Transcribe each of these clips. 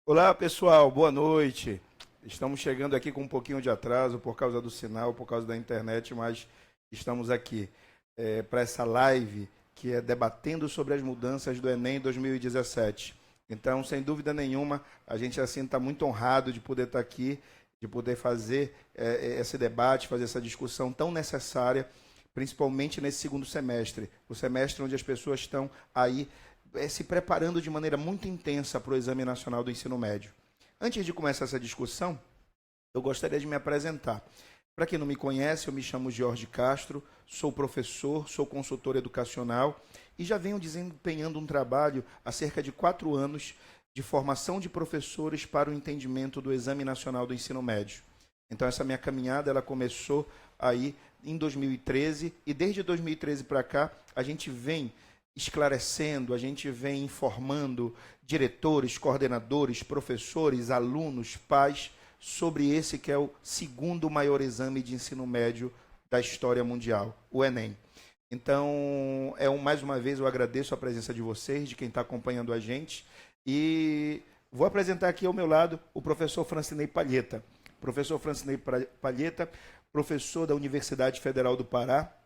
Olá, pessoal, boa noite. Estamos chegando aqui com um pouquinho de atraso por causa do sinal, por causa da internet, mas estamos aqui para essa live que é debatendo sobre as mudanças do Enem 2017. Então, sem dúvida nenhuma, a gente assim está muito honrado de poder estar aqui, de poder fazer esse debate, fazer essa discussão tão necessária, principalmente nesse segundo semestre, o semestre onde as pessoas estão aí se preparando de maneira muito intensa para o Exame Nacional do Ensino Médio. Antes de começar essa discussão, eu gostaria de me apresentar. Para quem não me conhece, eu me chamo Jorge Castro, sou professor, sou consultor educacional e já venho desempenhando um trabalho há cerca de 4 anos de formação de professores para o entendimento do Exame Nacional do Ensino Médio. Então, essa minha caminhada ela começou aí em 2013 e desde 2013 para cá a gente vem esclarecendo, a gente vem informando diretores, coordenadores, professores, alunos, pais, sobre esse que é o segundo maior exame de ensino médio da história mundial, o Enem. Então, mais uma vez, eu agradeço a presença de vocês, de quem está acompanhando a gente, e vou apresentar aqui ao meu lado o professor Francinei Palheta. Professor Francinei Palheta, professor da Universidade Federal do Pará,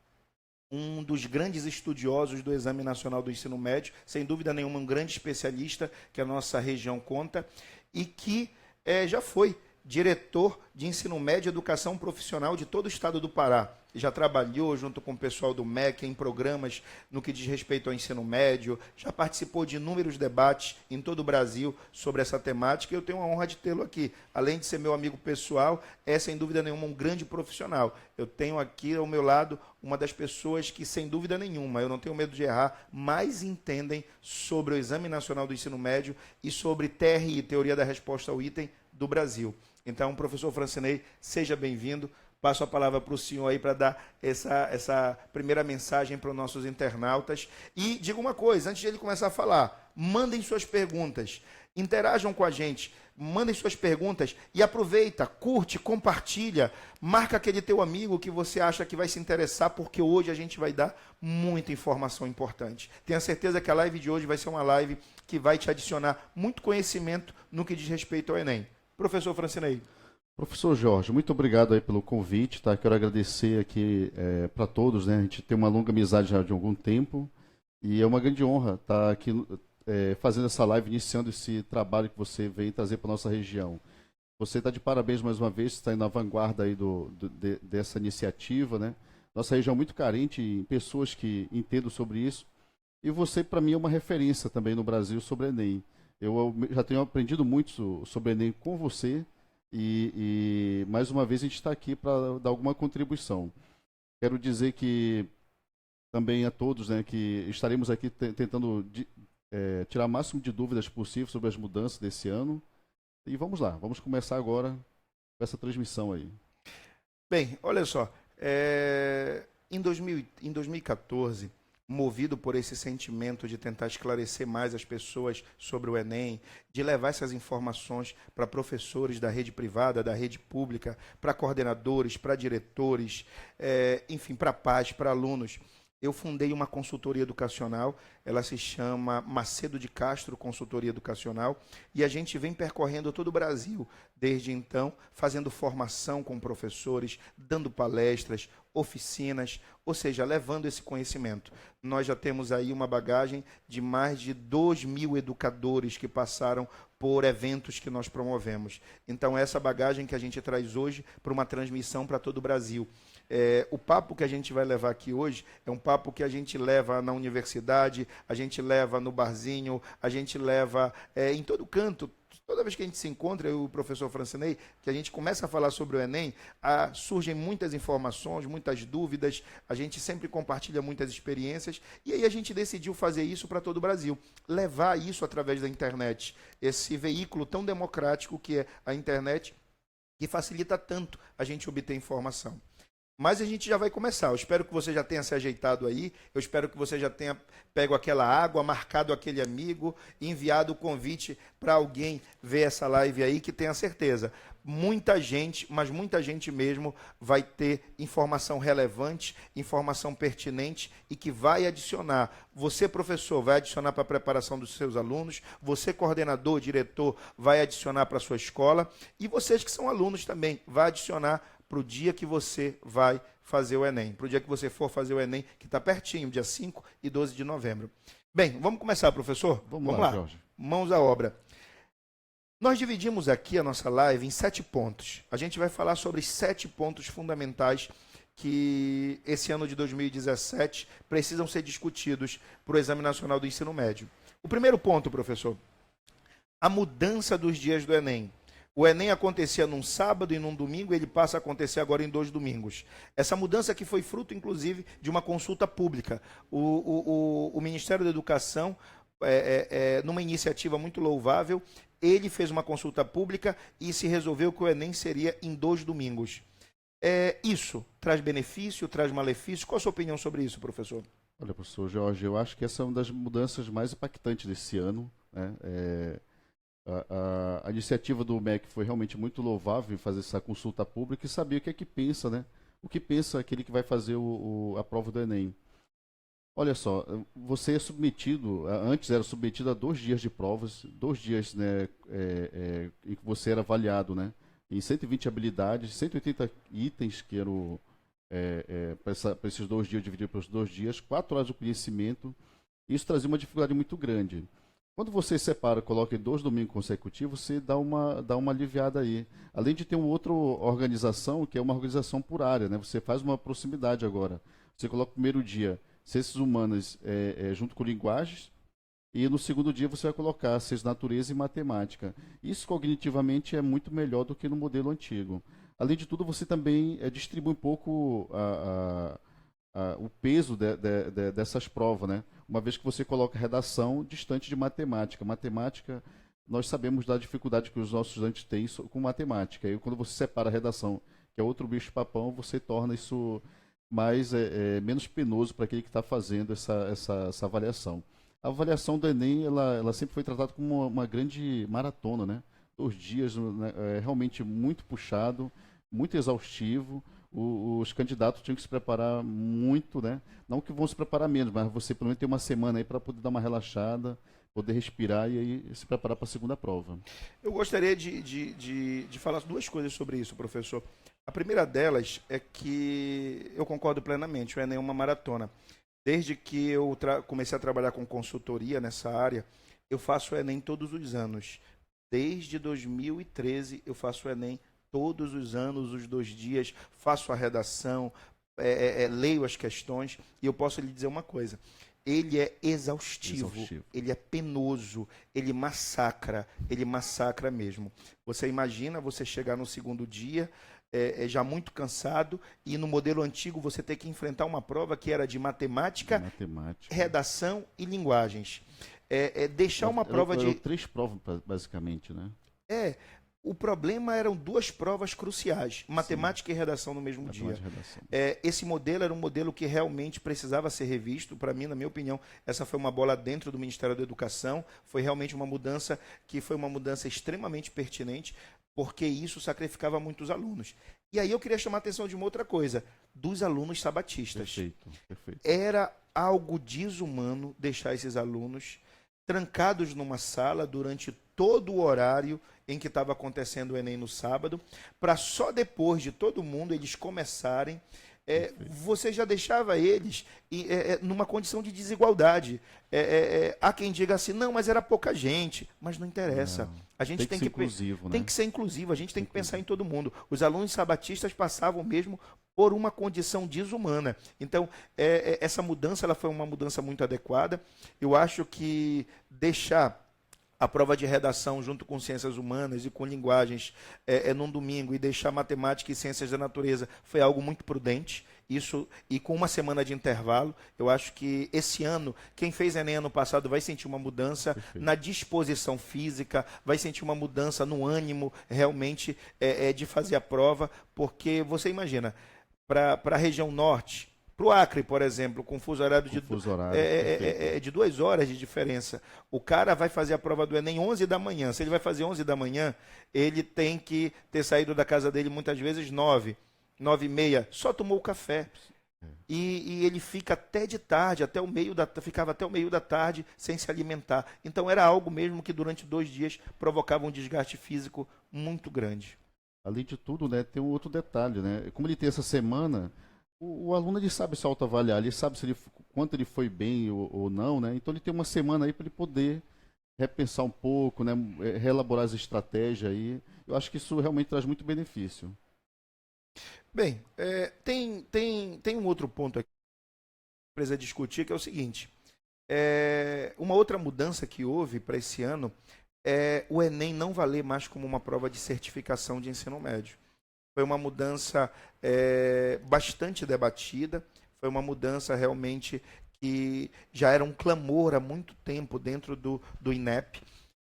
um dos grandes estudiosos do Exame Nacional do Ensino Médio, sem dúvida nenhuma um grande especialista que a nossa região conta, e que já foi diretor de ensino médio e educação profissional de todo o estado do Pará. Já trabalhou junto com o pessoal do MEC em programas no que diz respeito ao ensino médio, já participou de inúmeros debates em todo o Brasil sobre essa temática e eu tenho a honra de tê-lo aqui. Além de ser meu amigo pessoal, é sem dúvida nenhuma um grande profissional. Eu tenho aqui ao meu lado uma das pessoas que, sem dúvida nenhuma, eu não tenho medo de errar, mais entendem sobre o Exame Nacional do Ensino Médio e sobre TRI, Teoria da Resposta ao Item, do Brasil. Então, professor Francinei, seja bem-vindo. Passo a palavra para o senhor aí para dar essa primeira mensagem para os nossos internautas. E diga uma coisa, antes de ele começar a falar, mandem suas perguntas, interajam com a gente, mandem suas perguntas e aproveita, curte, compartilha, marca aquele teu amigo que você acha que vai se interessar, porque hoje a gente vai dar muita informação importante. Tenha certeza que a live de hoje vai ser uma live que vai te adicionar muito conhecimento no que diz respeito ao Enem. Professor Francinei. Professor Jorge, muito obrigado aí pelo convite, tá? Quero agradecer aqui para todos, né? A gente tem uma longa amizade já de algum tempo e é uma grande honra estar aqui fazendo essa live, iniciando esse trabalho que você vem trazer para nossa região. Você está de parabéns mais uma vez, está aí na vanguarda aí dessa iniciativa, né? Nossa região é muito carente em pessoas que entendam sobre isso e você, para mim, é uma referência também no Brasil sobre Enem. Eu já tenho aprendido muito sobre Enem com você. E mais uma vez a gente está aqui para dar alguma contribuição. Quero dizer que também a todos, né, que estaremos aqui tentando tirar o máximo de dúvidas possível sobre as mudanças desse ano. E vamos lá, vamos começar agora com essa transmissão aí. Bem, olha só, em 2014, movido por esse sentimento de tentar esclarecer mais as pessoas sobre o Enem, de levar essas informações para professores da rede privada, da rede pública, para coordenadores, para diretores, enfim, para pais, para alunos, eu fundei uma consultoria educacional, ela se chama Macedo de Castro Consultoria Educacional, e a gente vem percorrendo todo o Brasil, desde então, fazendo formação com professores, dando palestras, oficinas, ou seja, levando esse conhecimento. Nós já temos aí uma bagagem de mais de 2.000 educadores que passaram por eventos que nós promovemos. Então, essa bagagem que a gente traz hoje para uma transmissão para todo o Brasil. O papo que a gente vai levar aqui hoje é um papo que a gente leva na universidade, a gente leva no barzinho, a gente leva em todo canto. Toda vez que a gente se encontra, eu e o professor Francinei, que a gente começa a falar sobre o Enem, surgem muitas informações, muitas dúvidas, a gente sempre compartilha muitas experiências, e aí a gente decidiu fazer isso para todo o Brasil, levar isso através da internet, esse veículo tão democrático que é a internet, que facilita tanto a gente obter informação. mas a gente já vai começar. Eu espero que você já tenha se ajeitado aí, eu espero que você já tenha pego aquela água, marcado aquele amigo, enviado o convite para alguém ver essa live aí, que tenha certeza. Muita gente, mas muita gente mesmo, vai ter informação relevante, informação pertinente e que vai adicionar. Você, professor, vai adicionar para a preparação dos seus alunos, você, coordenador, diretor, vai adicionar para a sua escola e vocês que são alunos também, vai adicionar para o dia que você vai fazer o Enem, para o dia que você for fazer o Enem, que está pertinho, dia 5 e 12 de novembro. Bem, vamos começar, professor? Vamos lá, Jorge. Mãos à obra. Nós dividimos aqui a nossa live em 7 pontos. A gente vai falar sobre 7 pontos fundamentais que esse ano de 2017 precisam ser discutidos para o Exame Nacional do Ensino Médio. O primeiro ponto, professor, a mudança dos dias do Enem. O Enem acontecia num sábado e num domingo, ele passa a acontecer agora em 2 domingos. Essa mudança que foi fruto, inclusive, de uma consulta pública. O Ministério da Educação, numa iniciativa muito louvável, ele fez uma consulta pública e se resolveu que o Enem seria em 2 domingos. Isso traz benefício, traz malefício? Qual a sua opinião sobre isso, professor? Olha, professor Jorge, eu acho que essa é uma das mudanças mais impactantes desse ano, né? A iniciativa do MEC foi realmente muito louvável em fazer essa consulta pública e saber o que é que pensa, né? O que pensa aquele que vai fazer a prova do Enem. Olha só, você é submetido, antes era submetido a 2 dias de provas, 2 dias, né, em que você era avaliado, né, em 120 habilidades, 180 itens que eram para esses 2 dias, dividido pelos 2 dias, 4 horas de conhecimento. Isso trazia uma dificuldade muito grande. Quando você separa, coloca em 2 domingos consecutivos, você dá uma aliviada aí. Além de ter uma outra organização, que é uma organização por área, né? Você faz uma proximidade agora. Você coloca o primeiro dia ciências humanas junto com linguagens, e no segundo dia você vai colocar ciências natureza e matemática. Isso cognitivamente é muito melhor do que no modelo antigo. Além de tudo, você também distribui um pouco o peso dessas provas, né? Uma vez que você coloca redação distante de matemática. Matemática, nós sabemos da dificuldade que os nossos estudantes têm com matemática. E quando você separa a redação, que é outro bicho-papão, você torna isso menos penoso para aquele que está fazendo essa avaliação. A avaliação do Enem, ela sempre foi tratada como uma grande maratona, né? 2 dias, né? Realmente muito puxado, muito exaustivo. Os candidatos tinham que se preparar muito, né? Não que vão se preparar menos, mas você pelo menos tem uma semana aí para poder dar uma relaxada, poder respirar e aí se preparar para a segunda prova. Eu gostaria de falar 2 coisas sobre isso, professor. A primeira delas é que eu concordo plenamente, o Enem é uma maratona. Desde que eu comecei a trabalhar com consultoria nessa área, eu faço o Enem todos os anos. Desde 2013 eu faço o Enem todos os anos, os 2 dias, faço a redação, leio as questões, e eu posso lhe dizer uma coisa: ele é exaustivo, ele é penoso, ele massacra mesmo. Você imagina você chegar no segundo dia, já muito cansado, e no modelo antigo você ter que enfrentar uma prova que era de matemática, redação e linguagens. Deixar uma prova de... 3 provas, basicamente, né? O problema eram 2 provas cruciais, matemática e redação no mesmo dia. Esse modelo era um modelo que realmente precisava ser revisto. Para mim, na minha opinião, essa foi uma bola dentro do Ministério da Educação. Foi realmente uma mudança que foi uma mudança extremamente pertinente, porque isso sacrificava muitos alunos. E aí eu queria chamar a atenção de uma outra coisa, dos alunos sabatistas. Perfeito. Era algo desumano deixar esses alunos trancados numa sala durante todo o horário em que estava acontecendo o Enem no sábado, para só depois de todo mundo eles começarem. Você já deixava eles numa condição de desigualdade. Há quem diga assim, não, mas era pouca gente. Mas não interessa. Não, a gente tem que ser inclusivo, né? Tem que ser inclusivo, a gente tem que pensar em todo mundo. Os alunos sabatistas passavam mesmo por uma condição desumana. Então, essa mudança ela foi uma mudança muito adequada. Eu acho que deixar a prova de redação junto com ciências humanas e com linguagens num domingo e deixar matemática e ciências da natureza foi algo muito prudente. Isso, e com uma semana de intervalo, eu acho que esse ano, quem fez Enem ano passado vai sentir uma mudança na disposição física, vai sentir uma mudança no ânimo realmente de fazer a prova, porque você imagina, para a região norte, para o Acre, por exemplo, com fuso horário de, Fuso horário, de 2 horas de diferença. O cara vai fazer a prova do Enem 11 da manhã. Se ele vai fazer 11 da manhã, ele tem que ter saído da casa dele muitas vezes 9, 9h30. Só tomou o café. E ele fica até de tarde, ficava até o meio da tarde sem se alimentar. Então era algo mesmo que durante 2 dias provocava um desgaste físico muito grande. Além de tudo, né, tem um outro detalhe, né? Como ele tem essa semana, o aluno ele sabe se autoavaliar, ele sabe se ele, quanto ele foi bem ou não, né? Então ele tem uma semana aí para ele poder repensar um pouco, né? Reelaborar as estratégias aí. Eu acho que isso realmente traz muito benefício. Bem, tem um outro ponto aqui que precisa discutir, que é o seguinte. Uma outra mudança que houve para esse ano é o Enem não valer mais como uma prova de certificação de ensino médio. Foi uma mudança bastante debatida, foi uma mudança realmente que já era um clamor há muito tempo dentro do INEP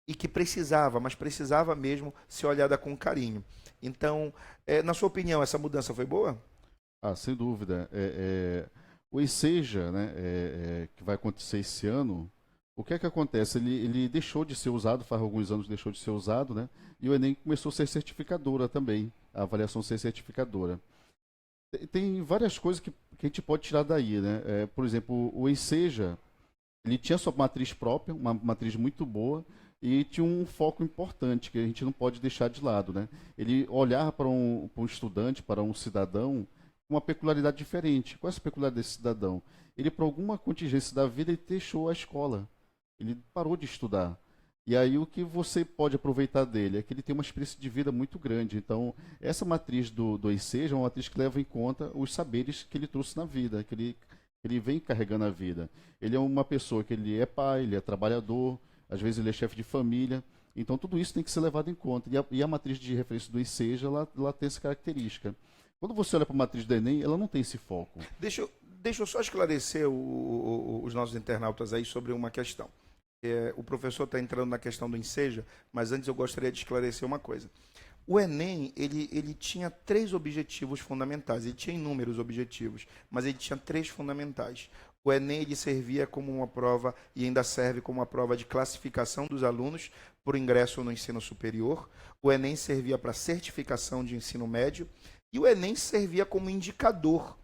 e que precisava, mas precisava mesmo ser olhada com carinho. Então, na sua opinião, essa mudança foi boa? Ah, sem dúvida. O Enseja, né, que vai acontecer esse ano, o que é que acontece? Ele deixou de ser usado, faz alguns anos deixou de ser usado, né? E o Enem começou a ser certificadora também, a avaliação ser certificadora. Tem várias coisas que a gente pode tirar daí, né? Por exemplo, o Enseja, ele tinha sua matriz própria, uma matriz muito boa, e tinha um foco importante que a gente não pode deixar de lado, né? Ele olhar para um estudante, para um cidadão, com uma peculiaridade diferente. Qual é essa peculiaridade desse cidadão? Ele, por alguma contingência da vida, ele deixou a escola. Ele parou de estudar. E aí o que você pode aproveitar dele é que ele tem uma experiência de vida muito grande. Então, essa matriz do Enseja é uma matriz que leva em conta os saberes que ele trouxe na vida, que ele vem carregando a vida. Ele é uma pessoa que ele é pai, ele é trabalhador, às vezes ele é chefe de família. Então, tudo isso tem que ser levado em conta. E a matriz de referência do Enseja, ela tem essa característica. Quando você olha para a matriz do Enem, ela não tem esse foco. Deixa eu só esclarecer os nossos internautas aí sobre uma questão. O professor está entrando na questão do Enseja, mas antes eu gostaria de esclarecer uma coisa. O Enem, ele tinha 3 objetivos fundamentais. Ele tinha inúmeros objetivos, mas ele tinha 3 fundamentais. O Enem ele servia como uma prova, e ainda serve como uma prova de classificação dos alunos por ingresso no ensino superior. O Enem servia para certificação de ensino médio. E o Enem servia como indicador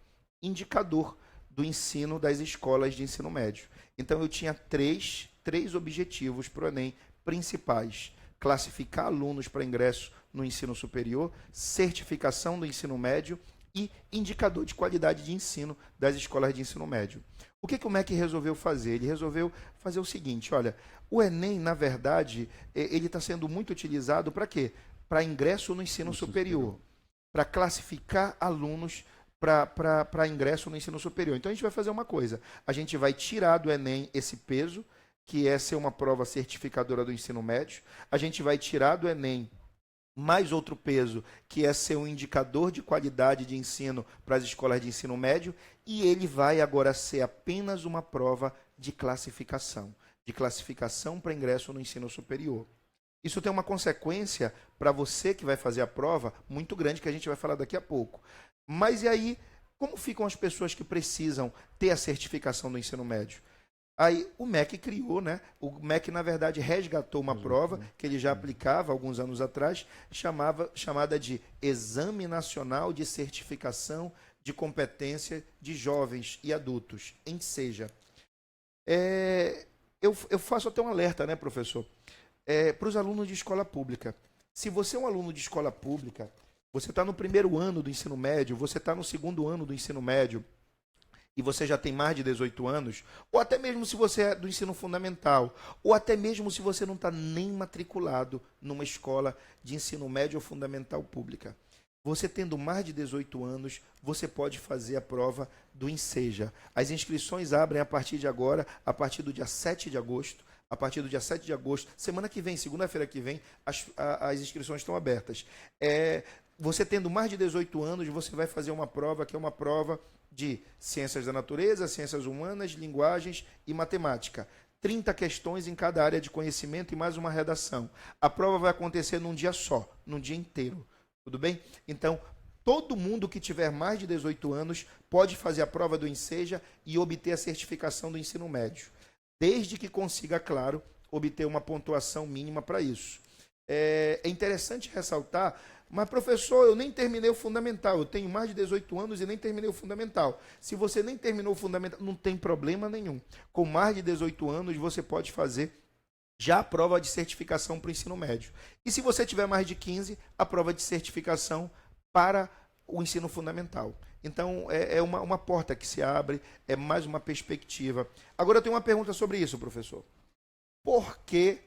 do ensino das escolas de ensino médio. Então eu tinha três objetivos para o Enem principais: classificar alunos para ingresso no ensino superior, certificação do ensino médio e indicador de qualidade de ensino das escolas de ensino médio. O que o MEC resolveu fazer? Ele resolveu fazer o seguinte: olha, o Enem, na verdade, ele está sendo muito utilizado para quê? Para ingresso no ensino superior, para classificar alunos para ingresso no ensino superior. Então a gente vai fazer uma coisa: a gente vai tirar do Enem esse peso, que é ser uma prova certificadora do ensino médio. A gente vai tirar do Enem mais outro peso, que é ser um indicador de qualidade de ensino para as escolas de ensino médio, e ele vai agora ser apenas uma prova de classificação para ingresso no ensino superior. Isso tem uma consequência para você que vai fazer a prova muito grande, que a gente vai falar daqui a pouco. Mas e aí, como ficam as pessoas que precisam ter a certificação do ensino médio? Aí o MEC criou, né? O MEC, na verdade, resgatou uma prova que ele já aplicava alguns anos atrás, chamada de Exame Nacional de Certificação de Competência de Jovens e Adultos, Enseja. Eu faço até um alerta, né, professor? Para os alunos de escola pública. Se você é um aluno de escola pública, você está no primeiro ano do ensino médio, você está no segundo ano do ensino médio, e você já tem mais de 18 anos, ou até mesmo se você é do ensino fundamental, ou até mesmo se você não está nem matriculado numa escola de ensino médio ou fundamental pública. Você tendo mais de 18 anos, você pode fazer a prova do Enseja. As inscrições abrem a partir de agora, a partir do dia 7 de agosto. A partir do dia 7 de agosto, semana que vem, segunda-feira que vem, as inscrições estão abertas. Você tendo mais de 18 anos, você vai fazer uma prova que é uma prova de ciências da natureza, ciências humanas, linguagens e matemática. 30 questões em cada área de conhecimento e mais uma redação. A prova vai acontecer num dia só, num dia inteiro. Tudo bem? Então, todo mundo que tiver mais de 18 anos pode fazer a prova do Enseja e obter a certificação do ensino médio, desde que consiga, claro, obter uma pontuação mínima para isso. É interessante ressaltar, mas professor, eu nem terminei o fundamental, eu tenho mais de 18 anos e nem terminei o fundamental. Se você nem terminou o fundamental, não tem problema nenhum. Com mais de 18 anos, você pode fazer já a prova de certificação para o ensino médio. E se você tiver mais de 15, a prova de certificação para o ensino fundamental. Então, é uma porta que se abre, é mais uma perspectiva. Agora, eu tenho uma pergunta sobre isso, professor. Por que,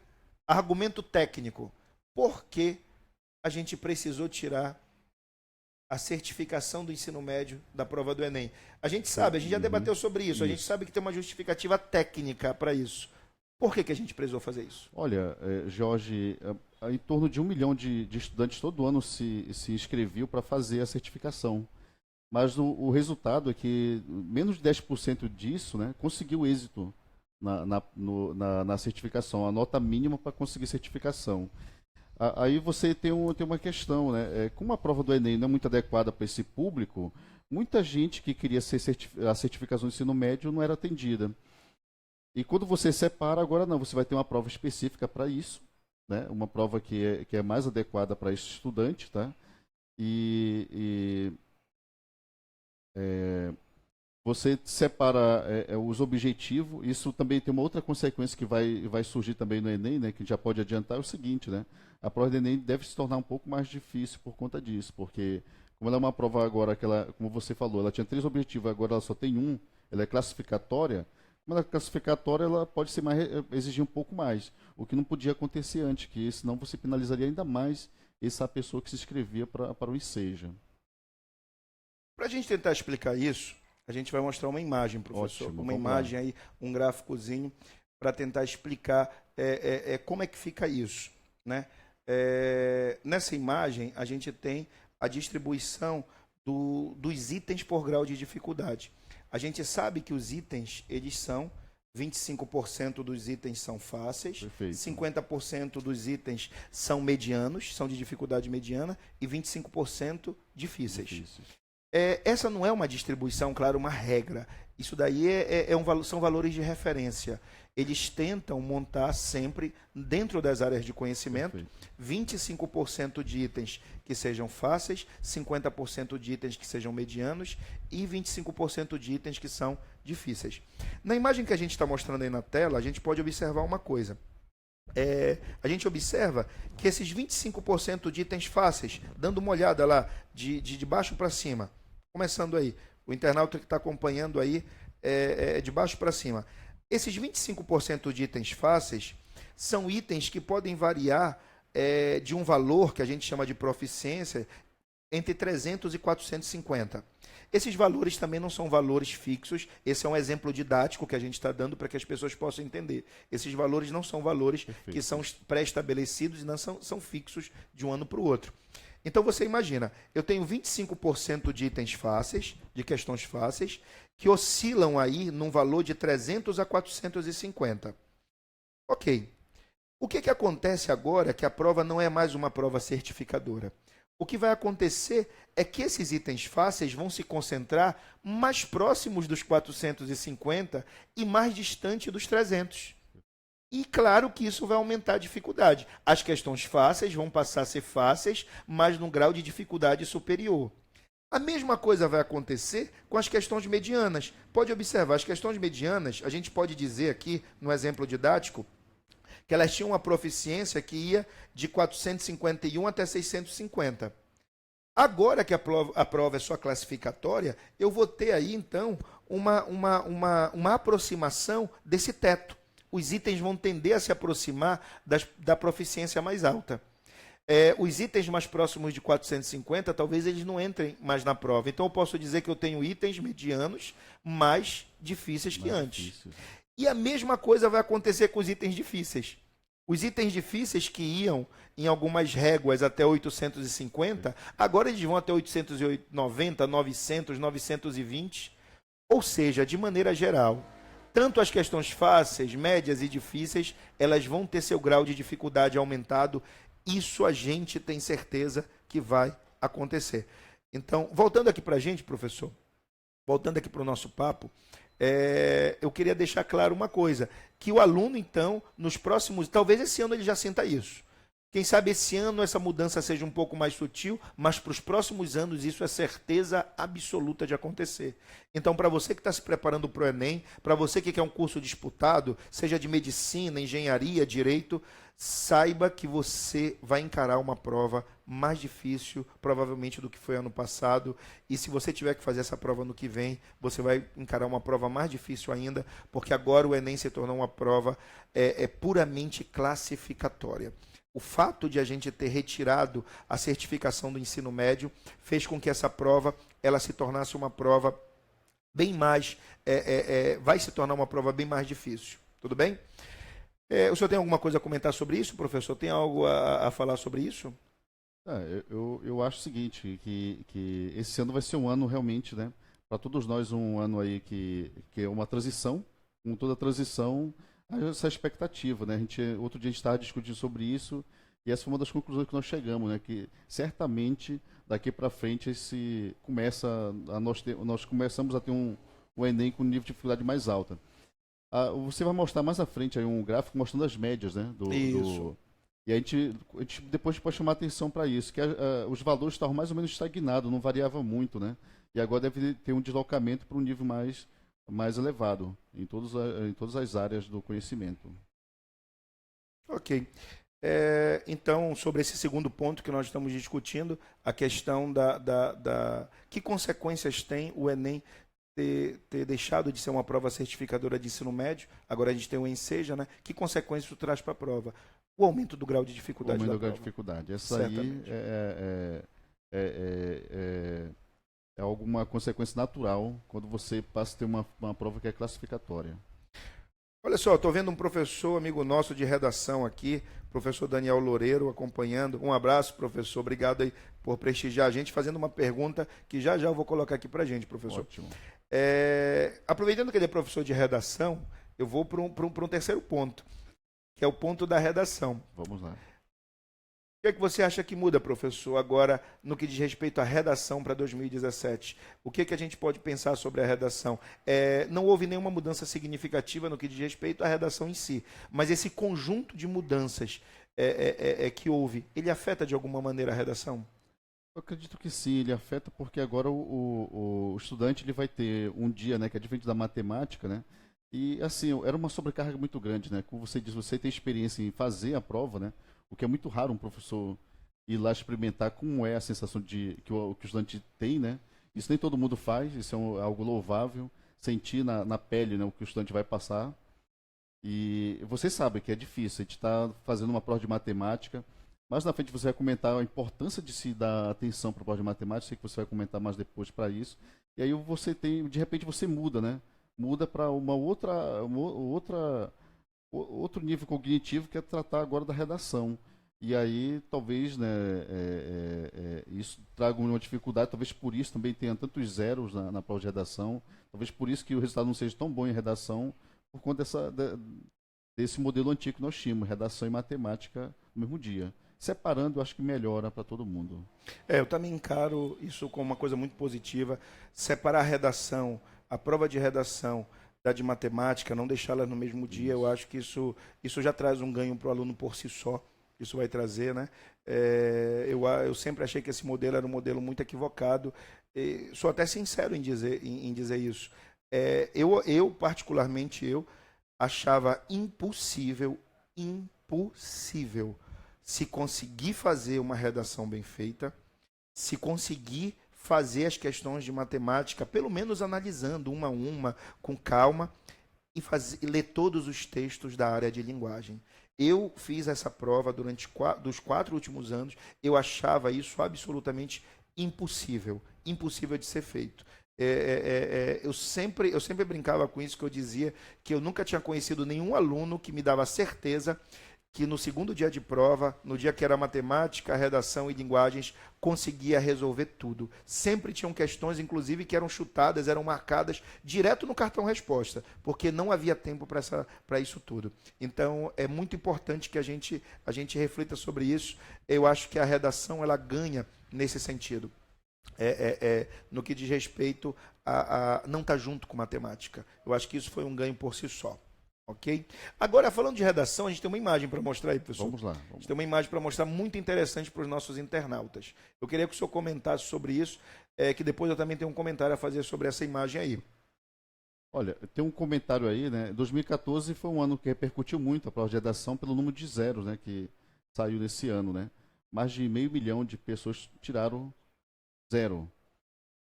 argumento técnico, por que a gente precisou tirar a certificação do ensino médio da prova do Enem? A gente sabe, a gente já debateu sobre isso, a gente sabe que tem uma justificativa técnica para isso. Por que a gente precisou fazer isso? Olha, Jorge, em torno de 1 milhão de estudantes todo ano se inscreviam para fazer a certificação. Mas o resultado é que menos de 10% disso, né, conseguiu êxito na certificação, a nota mínima para conseguir certificação. Aí você tem uma questão, né? Como a prova do Enem não é muito adequada para esse público, muita gente que queria ser a certificação do ensino médio não era atendida. E quando você separa, agora não, você vai ter uma prova específica para isso, né? Uma prova que é mais adequada para esse estudante, tá? Você separa os objetivos. Isso também tem uma outra consequência que vai surgir também no Enem, né, que já pode adiantar, é o seguinte, né? A prova do Enem deve se tornar um pouco mais difícil por conta disso, porque como ela é uma prova agora, como você falou, ela tinha 3 objetivos, agora ela só tem um, ela é classificatória. Como ela é classificatória, ela pode ser exigir um pouco mais, o que não podia acontecer antes, que senão você penalizaria ainda mais essa pessoa que se inscrevia para o Enseja. Para a gente tentar explicar isso, a gente vai mostrar uma imagem, professor. Ótimo, uma imagem lá. aí, um gráficozinho, para tentar explicar como é que fica isso, né? Nessa imagem, a gente tem a distribuição dos itens por grau de dificuldade. A gente sabe que os itens, eles são 25% dos itens são fáceis, Perfeito. 50% dos itens são medianos, são de dificuldade mediana, e 25% difíceis. Essa não é uma distribuição, claro, uma regra. Isso daí são valores de referência. Eles tentam montar sempre, dentro das áreas de conhecimento, Perfeito. 25% de itens que sejam fáceis, 50% de itens que sejam medianos e 25% de itens que são difíceis. Na imagem que a gente está mostrando aí na tela, a gente pode observar uma coisa. A gente observa que esses 25% de itens fáceis, dando uma olhada lá, de baixo para cima, começando aí, o internauta que está acompanhando aí, de baixo para cima. Esses 25% de itens fáceis são itens que podem variar de um valor que a gente chama de proficiência entre 300 e 450. Esses valores também não são valores fixos. Esse é um exemplo didático que a gente está dando para que as pessoas possam entender. Esses valores não são valores que são pré-estabelecidos e não são fixos de um ano para o outro. Então você imagina, eu tenho 25% de itens fáceis, de questões fáceis, que oscilam aí num valor de 300 a 450. Ok. O que acontece agora é que a prova não é mais uma prova certificadora. O que vai acontecer é que esses itens fáceis vão se concentrar mais próximos dos 450 e mais distante dos 300. E claro que isso vai aumentar a dificuldade. As questões fáceis vão passar a ser fáceis, mas num grau de dificuldade superior. A mesma coisa vai acontecer com as questões medianas. Pode observar, as questões medianas, a gente pode dizer aqui, no exemplo didático, que elas tinham uma proficiência que ia de 451 até 650. Agora que a prova é só classificatória, eu vou ter aí, então, uma aproximação desse teto. Os itens vão tender a se aproximar da proficiência mais alta. Os itens mais próximos de 450, talvez eles não entrem mais na prova. Então, eu posso dizer que eu tenho itens medianos mais difíceis que antes. Difícil. E a mesma coisa vai acontecer com os itens difíceis. Os itens difíceis que iam em algumas réguas até 850, agora eles vão até 890, 900, 920. Ou seja, de maneira geral, tanto as questões fáceis, médias e difíceis, elas vão ter seu grau de dificuldade aumentado. Isso a gente tem certeza que vai acontecer. Então, voltando aqui para a gente, professor, voltando aqui para o nosso papo, eu queria deixar claro uma coisa, que o aluno, então, nos próximos, talvez esse ano ele já sinta isso. Quem sabe esse ano essa mudança seja um pouco mais sutil, mas para os próximos anos isso é certeza absoluta de acontecer. Então, para você que está se preparando para o Enem, para você que quer um curso disputado, seja de medicina, engenharia, direito, saiba que você vai encarar uma prova mais difícil, provavelmente, do que foi ano passado. E se você tiver que fazer essa prova no que vem, você vai encarar uma prova mais difícil ainda, porque agora o Enem se tornou uma prova puramente classificatória. O fato de a gente ter retirado a certificação do ensino médio fez com que essa prova ela se tornasse uma prova bem mais, vai se tornar uma prova bem mais difícil. Tudo bem? O senhor tem alguma coisa a comentar sobre isso, professor? Tem algo a falar sobre isso? Eu acho o seguinte, que esse ano vai ser um ano realmente, né? Para todos nós, um ano aí que é uma transição, com toda transição, essa expectativa, né? Outro dia a gente estava discutindo sobre isso e essa foi uma das conclusões que nós chegamos, né? Que certamente daqui para frente nós começamos a ter um Enem com um nível de dificuldade mais alta. Você vai mostrar mais à frente aí um gráfico mostrando as médias, né? Isso. E a gente depois pode chamar atenção para isso, que os valores estavam mais ou menos estagnados, não variava muito, né? E agora deve ter um deslocamento para um nível mais elevado em todas as áreas do conhecimento. Ok. Então, sobre esse segundo ponto que nós estamos discutindo, a questão que consequências tem o Enem ter deixado de ser uma prova certificadora de ensino médio, agora a gente tem o Enseja, né? Que consequências isso traz para a prova? O aumento do grau de dificuldade da prova. O aumento do grau de dificuldade. Essa aí é alguma consequência natural quando você passa a ter uma prova que é classificatória. Olha só, estou vendo um professor, amigo nosso de redação aqui, professor Daniel Loureiro, acompanhando. Um abraço, professor. Obrigado aí por prestigiar a gente, fazendo uma pergunta que já eu vou colocar aqui para a gente, professor. Ótimo. Aproveitando que ele é professor de redação, eu vou para um terceiro ponto, que é o ponto da redação. Vamos lá. O que é que você acha que muda, professor, agora no que diz respeito à redação para 2017? O que é que a gente pode pensar sobre a redação? Não houve nenhuma mudança significativa no que diz respeito à redação em si, mas esse conjunto de mudanças que houve, ele afeta de alguma maneira a redação? Eu acredito que sim, ele afeta porque agora o estudante ele vai ter um dia, né, que é diferente da matemática, né? E assim, era uma sobrecarga muito grande, né? Como você diz, você tem experiência em fazer a prova, né? O que é muito raro um professor ir lá experimentar como é a sensação que o estudante tem, né? Isso nem todo mundo faz, isso é algo louvável, sentir na pele, né, o que o estudante vai passar. E você sabe que é difícil, a gente está fazendo uma prova de matemática, mas na frente você vai comentar a importância de se dar atenção para a prova de matemática, sei que você vai comentar mais depois para isso. E aí de repente você muda, né? Muda para outro nível cognitivo, que é tratar agora da redação. E aí, talvez, né, isso traga uma dificuldade, talvez por isso também tenha tantos zeros na prova de redação, talvez por isso que o resultado não seja tão bom em redação, por conta desse modelo antigo que nós tínhamos, redação e matemática no mesmo dia. Separando, eu acho que melhora para todo mundo. Eu também encaro isso como uma coisa muito positiva, separar a redação, a prova de redação, da de matemática, não deixá-las no mesmo dia, eu acho que isso já traz um ganho para o aluno por si só, isso vai trazer, né? Eu sempre achei que esse modelo era um modelo muito equivocado, sou até sincero em dizer isso. Particularmente, achava impossível se conseguir fazer uma redação bem feita, se conseguir fazer as questões de matemática, pelo menos analisando uma a uma, com calma, e ler todos os textos da área de linguagem. Eu fiz essa prova dos 4 últimos anos, eu achava isso absolutamente impossível de ser feito. Eu sempre brincava com isso, que eu dizia que eu nunca tinha conhecido nenhum aluno que me dava certeza que no segundo dia de prova, no dia que era matemática, redação e linguagens, conseguia resolver tudo. Sempre tinham questões, inclusive, que eram chutadas, eram marcadas direto no cartão resposta, porque não havia tempo para isso tudo. Então, é muito importante que a gente reflita sobre isso. Eu acho que a redação ela ganha nesse sentido. no que diz respeito a não estar junto com matemática. Eu acho que isso foi um ganho por si só. Ok? Agora, falando de redação, a gente tem uma imagem para mostrar aí, pessoal. Vamos lá. A gente tem uma imagem para mostrar muito interessante para os nossos internautas. Eu queria que o senhor comentasse sobre isso, que depois eu também tenho um comentário a fazer sobre essa imagem aí. Olha, tem um comentário aí, né? 2014 foi um ano que repercutiu muito a prova de redação pelo número de zeros, né? Que saiu nesse ano, né? Mais de 500.000 de pessoas tiraram zero.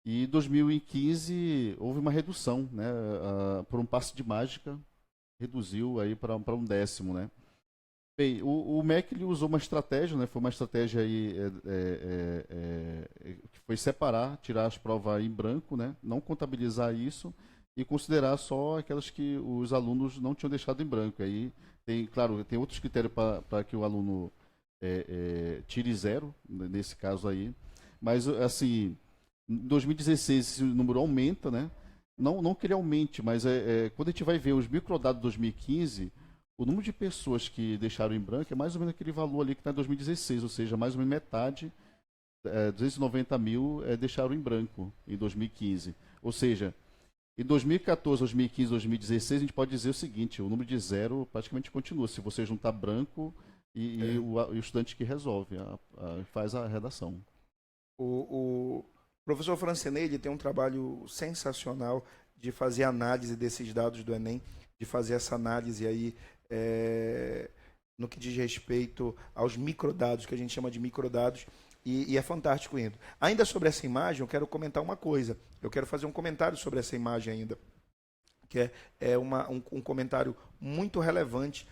E em 2015 houve uma redução, né? Por um passe de mágica, reduziu aí para um décimo, né? Bem, o MEC ele usou uma estratégia, né? Foi uma estratégia aí que foi separar, tirar as provas em branco, né? Não contabilizar isso e considerar só aquelas que os alunos não tinham deixado em branco. Aí tem, claro, tem outros critérios para que o aluno tire zero, nesse caso aí. Mas, assim, em 2016 esse número aumenta, né? Não que ele aumente, mas quando a gente vai ver os microdados de 2015, o número de pessoas que deixaram em branco é mais ou menos aquele valor ali que está em 2016, ou seja, mais ou menos metade, 290.000 deixaram em branco em 2015. Ou seja, em 2014, 2015, 2016, a gente pode dizer o seguinte, o número de zero praticamente continua, se você juntar branco e o estudante que resolve, faz a redação. O professor Franceneide tem um trabalho sensacional de fazer análise desses dados do Enem, de fazer essa análise aí no que diz respeito aos microdados, que a gente chama de microdados, e é fantástico indo. Ainda sobre essa imagem, eu quero comentar uma coisa. Eu quero fazer um comentário sobre essa imagem ainda, que um comentário muito relevante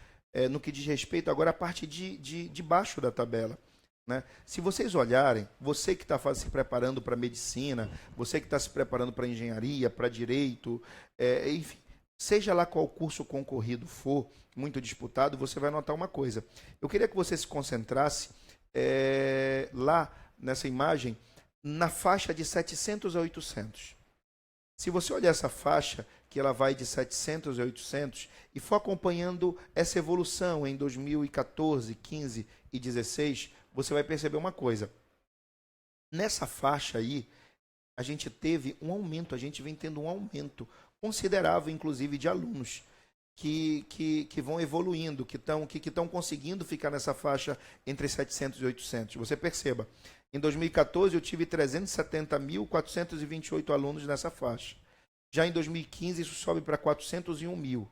no que diz respeito agora à parte de baixo da tabela. Né? Se vocês olharem, você que está se preparando para medicina, você que está se preparando para engenharia, para direito, enfim, seja lá qual curso concorrido for, muito disputado, você vai notar uma coisa. Eu queria que você se concentrasse lá nessa imagem, na faixa de 700 a 800. Se você olhar essa faixa, que ela vai de 700 a 800, e for acompanhando essa evolução em 2014, 15 e 16, você vai perceber uma coisa. Nessa faixa aí, a gente teve um aumento, a gente vem tendo um aumento considerável, inclusive, de alunos que vão evoluindo, que estão conseguindo ficar nessa faixa entre 700 e 800. Você perceba, em 2014 eu tive 370.428 alunos nessa faixa. Já em 2015 isso sobe para 401.000.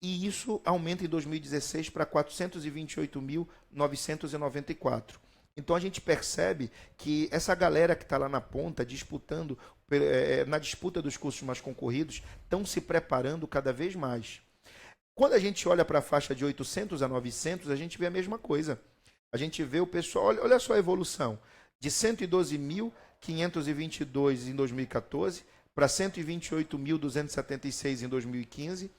E isso aumenta em 2016 para 428.994. Então a gente percebe que essa galera que está lá na ponta, disputando, na disputa dos cursos mais concorridos, estão se preparando cada vez mais. Quando a gente olha para a faixa de 800 a 900, a gente vê a mesma coisa. A gente vê o pessoal, olha só a evolução, de 112.522 em 2014 para 128.276 em 2015.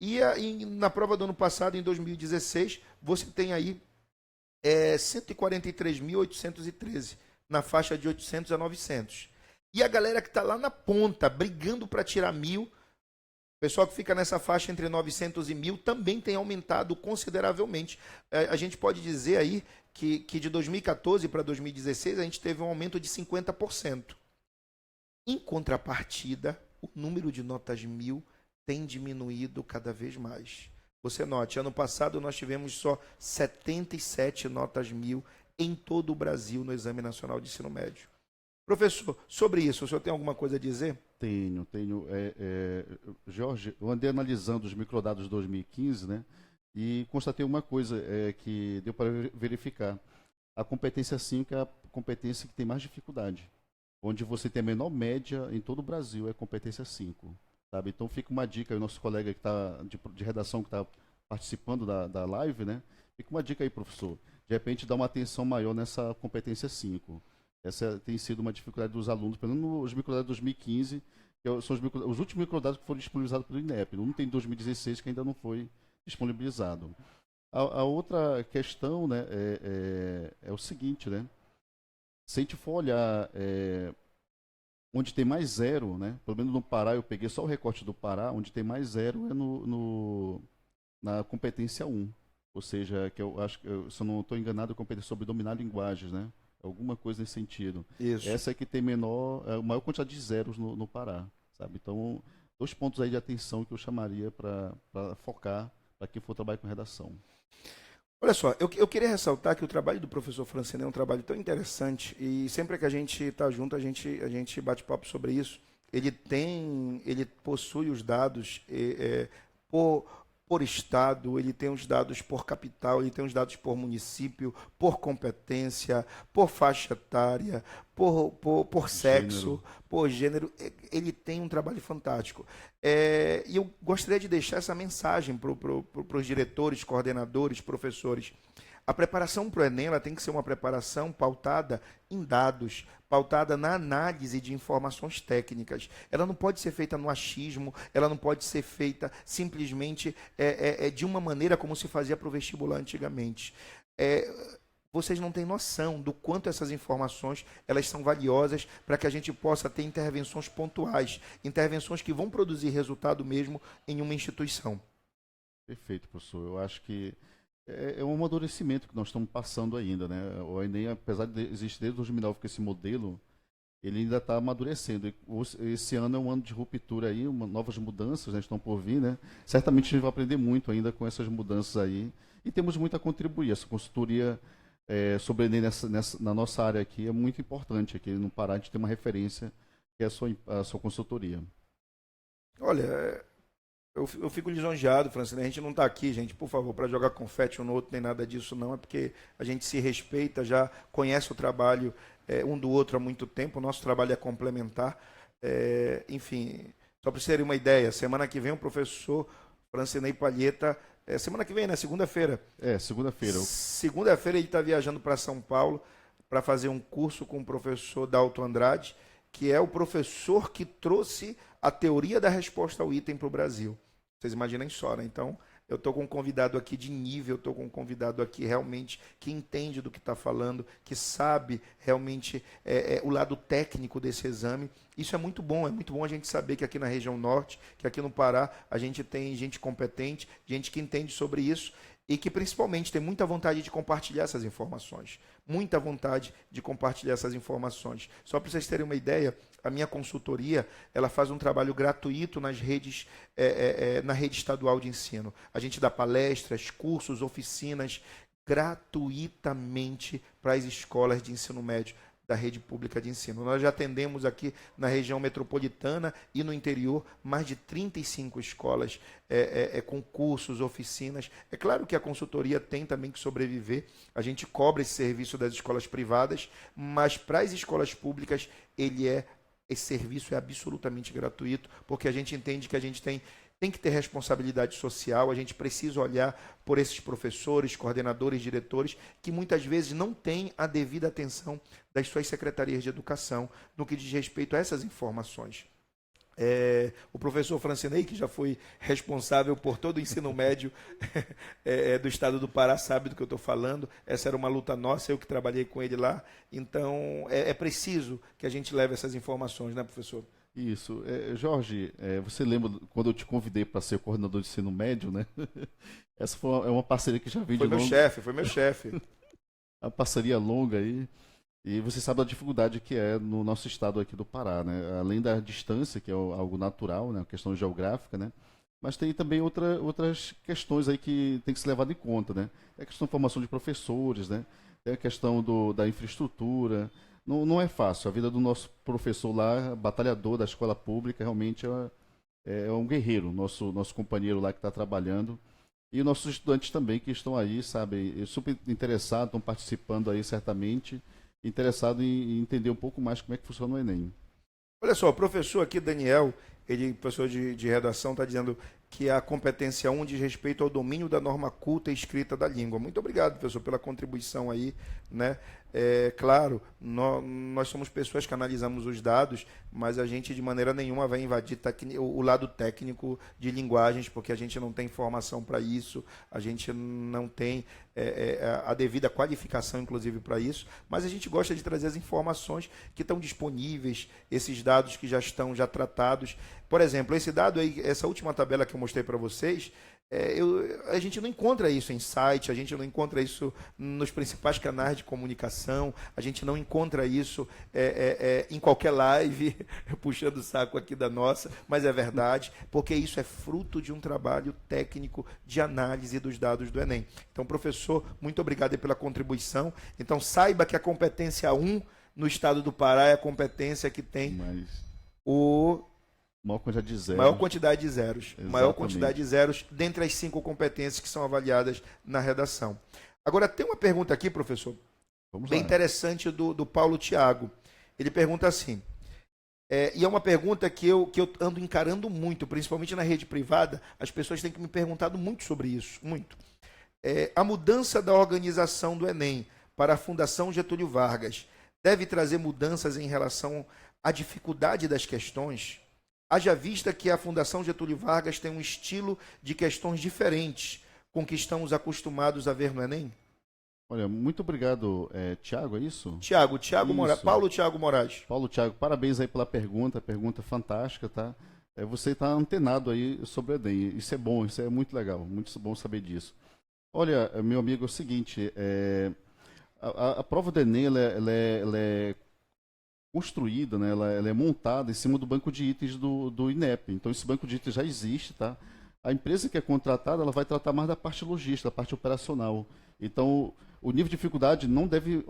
E na prova do ano passado, em 2016, você tem aí 143.813 na faixa de 800 a 900. E a galera que está lá na ponta, brigando para tirar 1.000, o pessoal que fica nessa faixa entre 900 e 1.000 também tem aumentado consideravelmente. A gente pode dizer aí que de 2014 para 2016 a gente teve um aumento de 50%. Em contrapartida, o número de notas 1.000 tem diminuído cada vez mais. Você note, ano passado nós tivemos só 77 notas 1.000 em todo o Brasil no Exame Nacional de Ensino Médio. Professor, sobre isso, o senhor tem alguma coisa a dizer? Tenho. Jorge, eu andei analisando os microdados de 2015, né? E constatei uma coisa que deu para verificar. A competência 5 é a competência que tem mais dificuldade. Onde você tem a menor média em todo o Brasil é competência 5. Sabe? Então fica uma dica aí, o nosso colega que está de redação que está participando da live, né? Fica uma dica aí, professor. De repente dá uma atenção maior nessa competência 5. Essa tem sido uma dificuldade dos alunos, pelo menos nos microdados de 2015, que são os últimos microdados que foram disponibilizados pelo INEP. Não tem 2016 que ainda não foi disponibilizado. A outra questão, né, é o seguinte, né? Se a gente for olhar onde tem mais zero, né? Pelo menos no Pará, eu peguei só o recorte do Pará, onde tem mais zero é na competência 1. Ou seja, que eu acho que, se eu não estou enganado, é competência sobre dominar linguagens, né? alguma coisa nesse sentido. Isso. Essa é que tem a maior quantidade de zeros no Pará, sabe? Então, 2 pontos aí de atenção que eu chamaria para focar para quem for trabalhar com redação. Olha só, eu queria ressaltar que o trabalho do professor Francine é um trabalho tão interessante e sempre que a gente está junto, a gente bate papo sobre isso. Ele possui os dados por, por estado, ele tem os dados por capital, ele tem os dados por município, por competência, por faixa etária, por sexo, Gênero. por gênero. Ele tem um trabalho fantástico. E eu gostaria de deixar essa mensagem para os diretores, coordenadores, professores. A preparação para o Enem ela tem que ser uma preparação pautada em dados, pautada na análise de informações técnicas. Ela não pode ser feita no achismo, ela não pode ser feita simplesmente de uma maneira como se fazia para o vestibular antigamente. Vocês não têm noção do quanto essas informações elas são valiosas para que a gente possa ter intervenções pontuais, intervenções que vão produzir resultado mesmo em uma instituição. Perfeito, professor. Eu acho que é um amadurecimento que nós estamos passando ainda, né? O Enem, apesar de existir desde 2009 com esse modelo, ele ainda está amadurecendo. Esse ano é um ano de ruptura aí, novas mudanças, né, estão por vir, né? Certamente a gente vai aprender muito ainda com essas mudanças aí e temos muito a contribuir. Essa consultoria sobre o Enem na nossa área aqui é muito importante aqui no Pará. A gente tem uma referência que é a sua consultoria. Olha, eu fico lisonjeado, Francine. A gente não está aqui, gente, por favor, para jogar confete um no outro, nem nada disso, não. É porque a gente se respeita, já conhece o trabalho um do outro há muito tempo. O nosso trabalho é complementar. Enfim, só para vocês terem uma ideia, semana que vem o professor Francinei Palheta, semana que vem, né? Segunda-feira. Segunda-feira. Segunda-feira ele está viajando para São Paulo para fazer um curso com o professor Dalto Andrade, que é o professor que trouxe a teoria da resposta ao item para o Brasil. Vocês imaginem só, né? Então, eu estou com um convidado aqui de nível, estou com um convidado aqui realmente que entende do que está falando, que sabe realmente o lado técnico desse exame. Isso é muito bom a gente saber que aqui na região norte, que aqui no Pará, a gente tem gente competente, gente que entende sobre isso e que principalmente tem muita vontade de compartilhar essas informações. Muita vontade de compartilhar essas informações. Só para vocês terem uma ideia, a minha consultoria, ela faz um trabalho gratuito nas redes, na rede estadual de ensino. A gente dá palestras, cursos, oficinas gratuitamente para as escolas de ensino médio da rede pública de ensino. Nós já atendemos aqui na região metropolitana e no interior mais de 35 escolas com cursos, oficinas. É claro que a consultoria tem também que sobreviver, a gente cobra esse serviço das escolas privadas, mas para as escolas públicas esse serviço é absolutamente gratuito, porque a gente entende que a gente tem que ter responsabilidade social, a gente precisa olhar por esses professores, coordenadores, diretores, que muitas vezes não têm a devida atenção das suas secretarias de educação no que diz respeito a essas informações. O professor Francinei, que já foi responsável por todo o ensino médio do estado do Pará, sabe do que eu estou falando. Essa era uma luta nossa, eu que trabalhei com ele lá. Então, é preciso que a gente leve essas informações, né, professor? Isso. Jorge, você lembra quando eu te convidei para ser coordenador de ensino médio, né? Essa é uma parceria que já vem de longo. Foi meu chefe. Uma parceria longa aí. E você sabe da dificuldade que é no nosso estado aqui do Pará, né? Além da distância, que é algo natural, né? Uma questão geográfica, né? Mas tem também outras questões aí que tem que ser levado em conta, né? É a questão da formação de professores, né? Tem a questão da infraestrutura. Não é fácil. A vida do nosso professor lá, batalhador da escola pública, realmente é um guerreiro, nosso companheiro lá que está trabalhando. E nossos estudantes também que estão aí, sabe, super interessados, estão participando aí certamente, interessados em entender um pouco mais como é que funciona o Enem. Olha só, o professor aqui, Daniel, professor de redação, está dizendo que a competência 1 diz respeito ao domínio da norma culta e escrita da língua. Muito obrigado, professor, pela contribuição aí, né? Claro, nós somos pessoas que analisamos os dados, mas a gente de maneira nenhuma vai invadir o lado técnico de linguagens, porque a gente não tem formação para isso, a gente não tem a devida qualificação, inclusive, para isso, mas a gente gosta de trazer as informações que estão disponíveis, esses dados que já estão tratados. Por exemplo, esse dado aí, essa última tabela que eu mostrei para vocês, A gente não encontra isso em site, a gente não encontra isso nos principais canais de comunicação, a gente não encontra isso em qualquer live, puxando o saco aqui da nossa, mas é verdade, porque isso é fruto de um trabalho técnico de análise dos dados do Enem. Então, professor, muito obrigado aí pela contribuição. Então, saiba que a competência 1 no estado do Pará é a competência que tem o maior quantidade de zeros. maior quantidade de zeros. Exatamente. Maior quantidade de zeros dentre as 5 competências que são avaliadas na redação. Agora, tem uma pergunta aqui, professor, Vamos bem lá. interessante do Paulo Thiago. Ele pergunta assim, e é uma pergunta que eu ando encarando muito, principalmente na rede privada, as pessoas têm que me perguntado muito sobre isso, muito. A mudança da organização do Enem para a Fundação Getúlio Vargas deve trazer mudanças em relação à dificuldade das questões? Haja vista que a Fundação Getúlio Vargas tem um estilo de questões diferentes com que estamos acostumados a ver no Enem? Olha, muito obrigado, Tiago, é isso? Tiago Moraes, Isso. Paulo Thiago Moraes. Paulo, Tiago, parabéns aí pela pergunta fantástica, tá? Você está antenado aí sobre o Enem, isso é bom, isso é muito legal, muito bom saber disso. Olha, meu amigo, é o seguinte, a prova do Enem, ela é construída, né? Ela é montada em cima do banco de itens do INEP. Então, esse banco de itens já existe, tá? A empresa que é contratada, ela vai tratar mais da parte logística, da parte operacional. Então, o nível de dificuldade não deve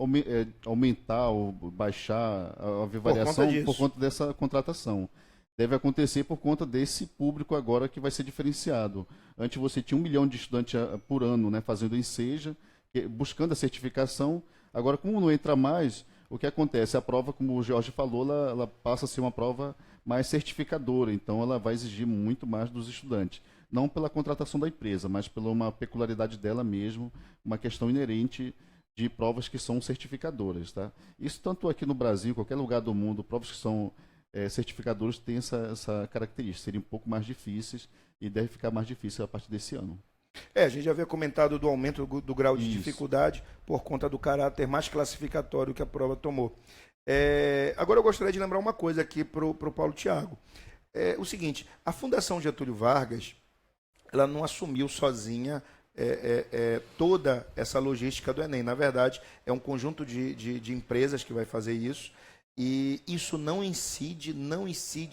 aumentar ou baixar, haver variação por conta dessa contratação. Deve acontecer por conta desse público agora que vai ser diferenciado. Antes você tinha 1 milhão de estudantes por ano, né, fazendo enseja, buscando a certificação. Agora, como não entra mais, o que acontece? A prova, como o Jorge falou, ela passa a ser uma prova mais certificadora, então ela vai exigir muito mais dos estudantes. Não pela contratação da empresa, mas pela uma peculiaridade dela mesmo, uma questão inerente de provas que são certificadoras. Tá? Isso tanto aqui no Brasil, qualquer lugar do mundo, provas que são certificadoras têm essa característica, seriam um pouco mais difíceis e deve ficar mais difícil a partir desse ano. A gente já havia comentado do aumento do grau de Isso. dificuldade por conta do caráter mais classificatório que a prova tomou. Agora eu gostaria de lembrar uma coisa aqui para o Paulo Thiago. O seguinte, a Fundação Getúlio Vargas, ela não assumiu sozinha toda essa logística do Enem. Na verdade, é um conjunto de empresas que vai fazer isso. E isso não incide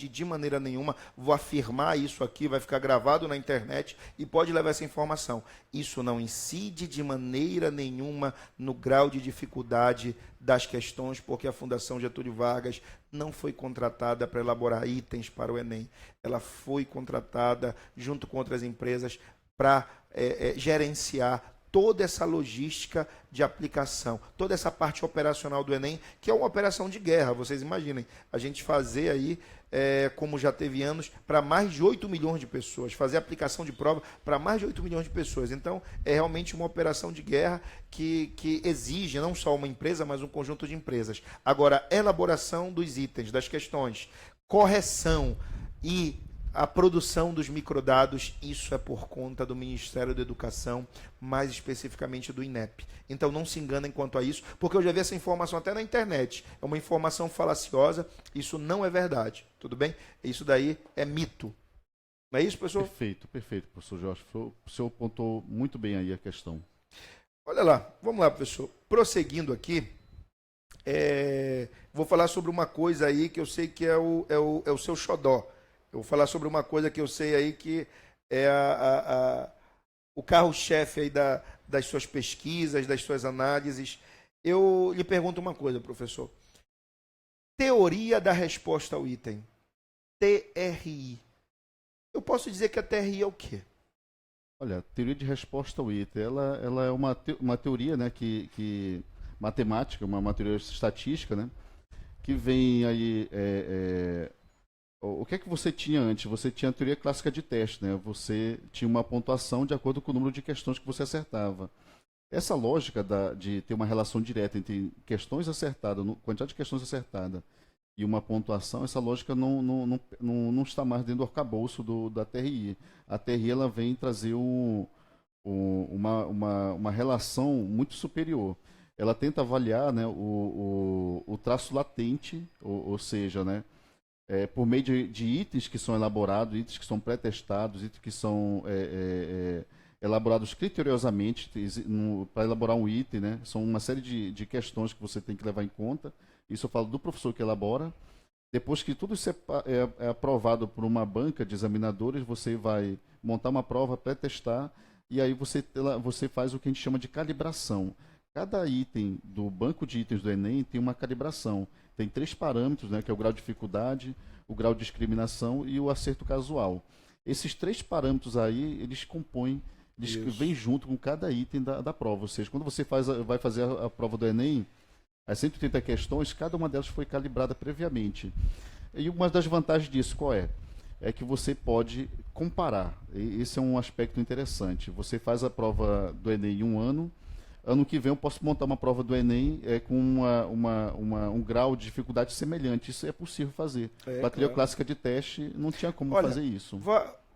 de maneira nenhuma, vou afirmar isso aqui, vai ficar gravado na internet e pode levar essa informação. Isso não incide de maneira nenhuma no grau de dificuldade das questões, porque a Fundação Getúlio Vargas não foi contratada para elaborar itens para o Enem. Ela foi contratada, junto com outras empresas, para gerenciar toda essa logística de aplicação, toda essa parte operacional do Enem, que é uma operação de guerra, vocês imaginem, a gente fazer aí, como já teve anos, para mais de 8 milhões de pessoas, fazer aplicação de prova para mais de 8 milhões de pessoas. Então, é realmente uma operação de guerra que exige não só uma empresa, mas um conjunto de empresas. Agora, elaboração dos itens, das questões, correção e a produção dos microdados, isso é por conta do Ministério da Educação, mais especificamente do INEP. Então não se enganem quanto a isso, porque eu já vi essa informação até na internet. É uma informação falaciosa, isso não é verdade, tudo bem? Isso daí é mito. Não é isso, professor? Perfeito, professor Jorge. O senhor pontuou muito bem aí a questão. Olha lá, vamos lá, professor. Prosseguindo aqui, vou falar sobre uma coisa aí que eu sei que é o seu xodó. Eu vou falar sobre uma coisa que eu sei aí que é o carro-chefe aí das suas pesquisas, das suas análises. Eu lhe pergunto uma coisa, professor. Teoria da resposta ao item. TRI. Eu posso dizer que a TRI é o quê? Olha, teoria de resposta ao item, ela é uma teoria, né, que matemática, uma teoria estatística, né, que vem aí... O que é que você tinha antes? Você tinha a teoria clássica de teste, né? Você tinha uma pontuação de acordo com o número de questões que você acertava. Essa lógica de ter uma relação direta entre questões acertadas, quantidade de questões acertadas e uma pontuação, essa lógica não está mais dentro do arcabouço da TRI. A TRI ela vem trazer uma relação muito superior. Ela tenta avaliar, né, o traço latente, ou seja, né, por meio de itens que são elaborados, itens que são pré-testados, itens que são elaborados criteriosamente para elaborar um item, né? São uma série de questões que você tem que levar em conta. Isso eu falo do professor que elabora. Depois que tudo isso é aprovado por uma banca de examinadores, você vai montar uma prova, pré-testar, e aí você faz o que a gente chama de calibração. Cada item do banco de itens do Enem tem uma calibração. Tem 3 parâmetros, né, que é o grau de dificuldade, o grau de discriminação e o acerto casual. Esses 3 parâmetros aí, eles vêm junto com cada item da prova. Ou seja, quando você vai fazer a prova do Enem, as 130 questões, cada uma delas foi calibrada previamente. E uma das vantagens disso, qual é? É que você pode comparar. Esse é um aspecto interessante. Você faz a prova do Enem em um ano que vem eu posso montar uma prova do Enem com um grau de dificuldade semelhante. Isso é possível fazer. Bateria claro. clássica de teste, não tinha como fazer isso.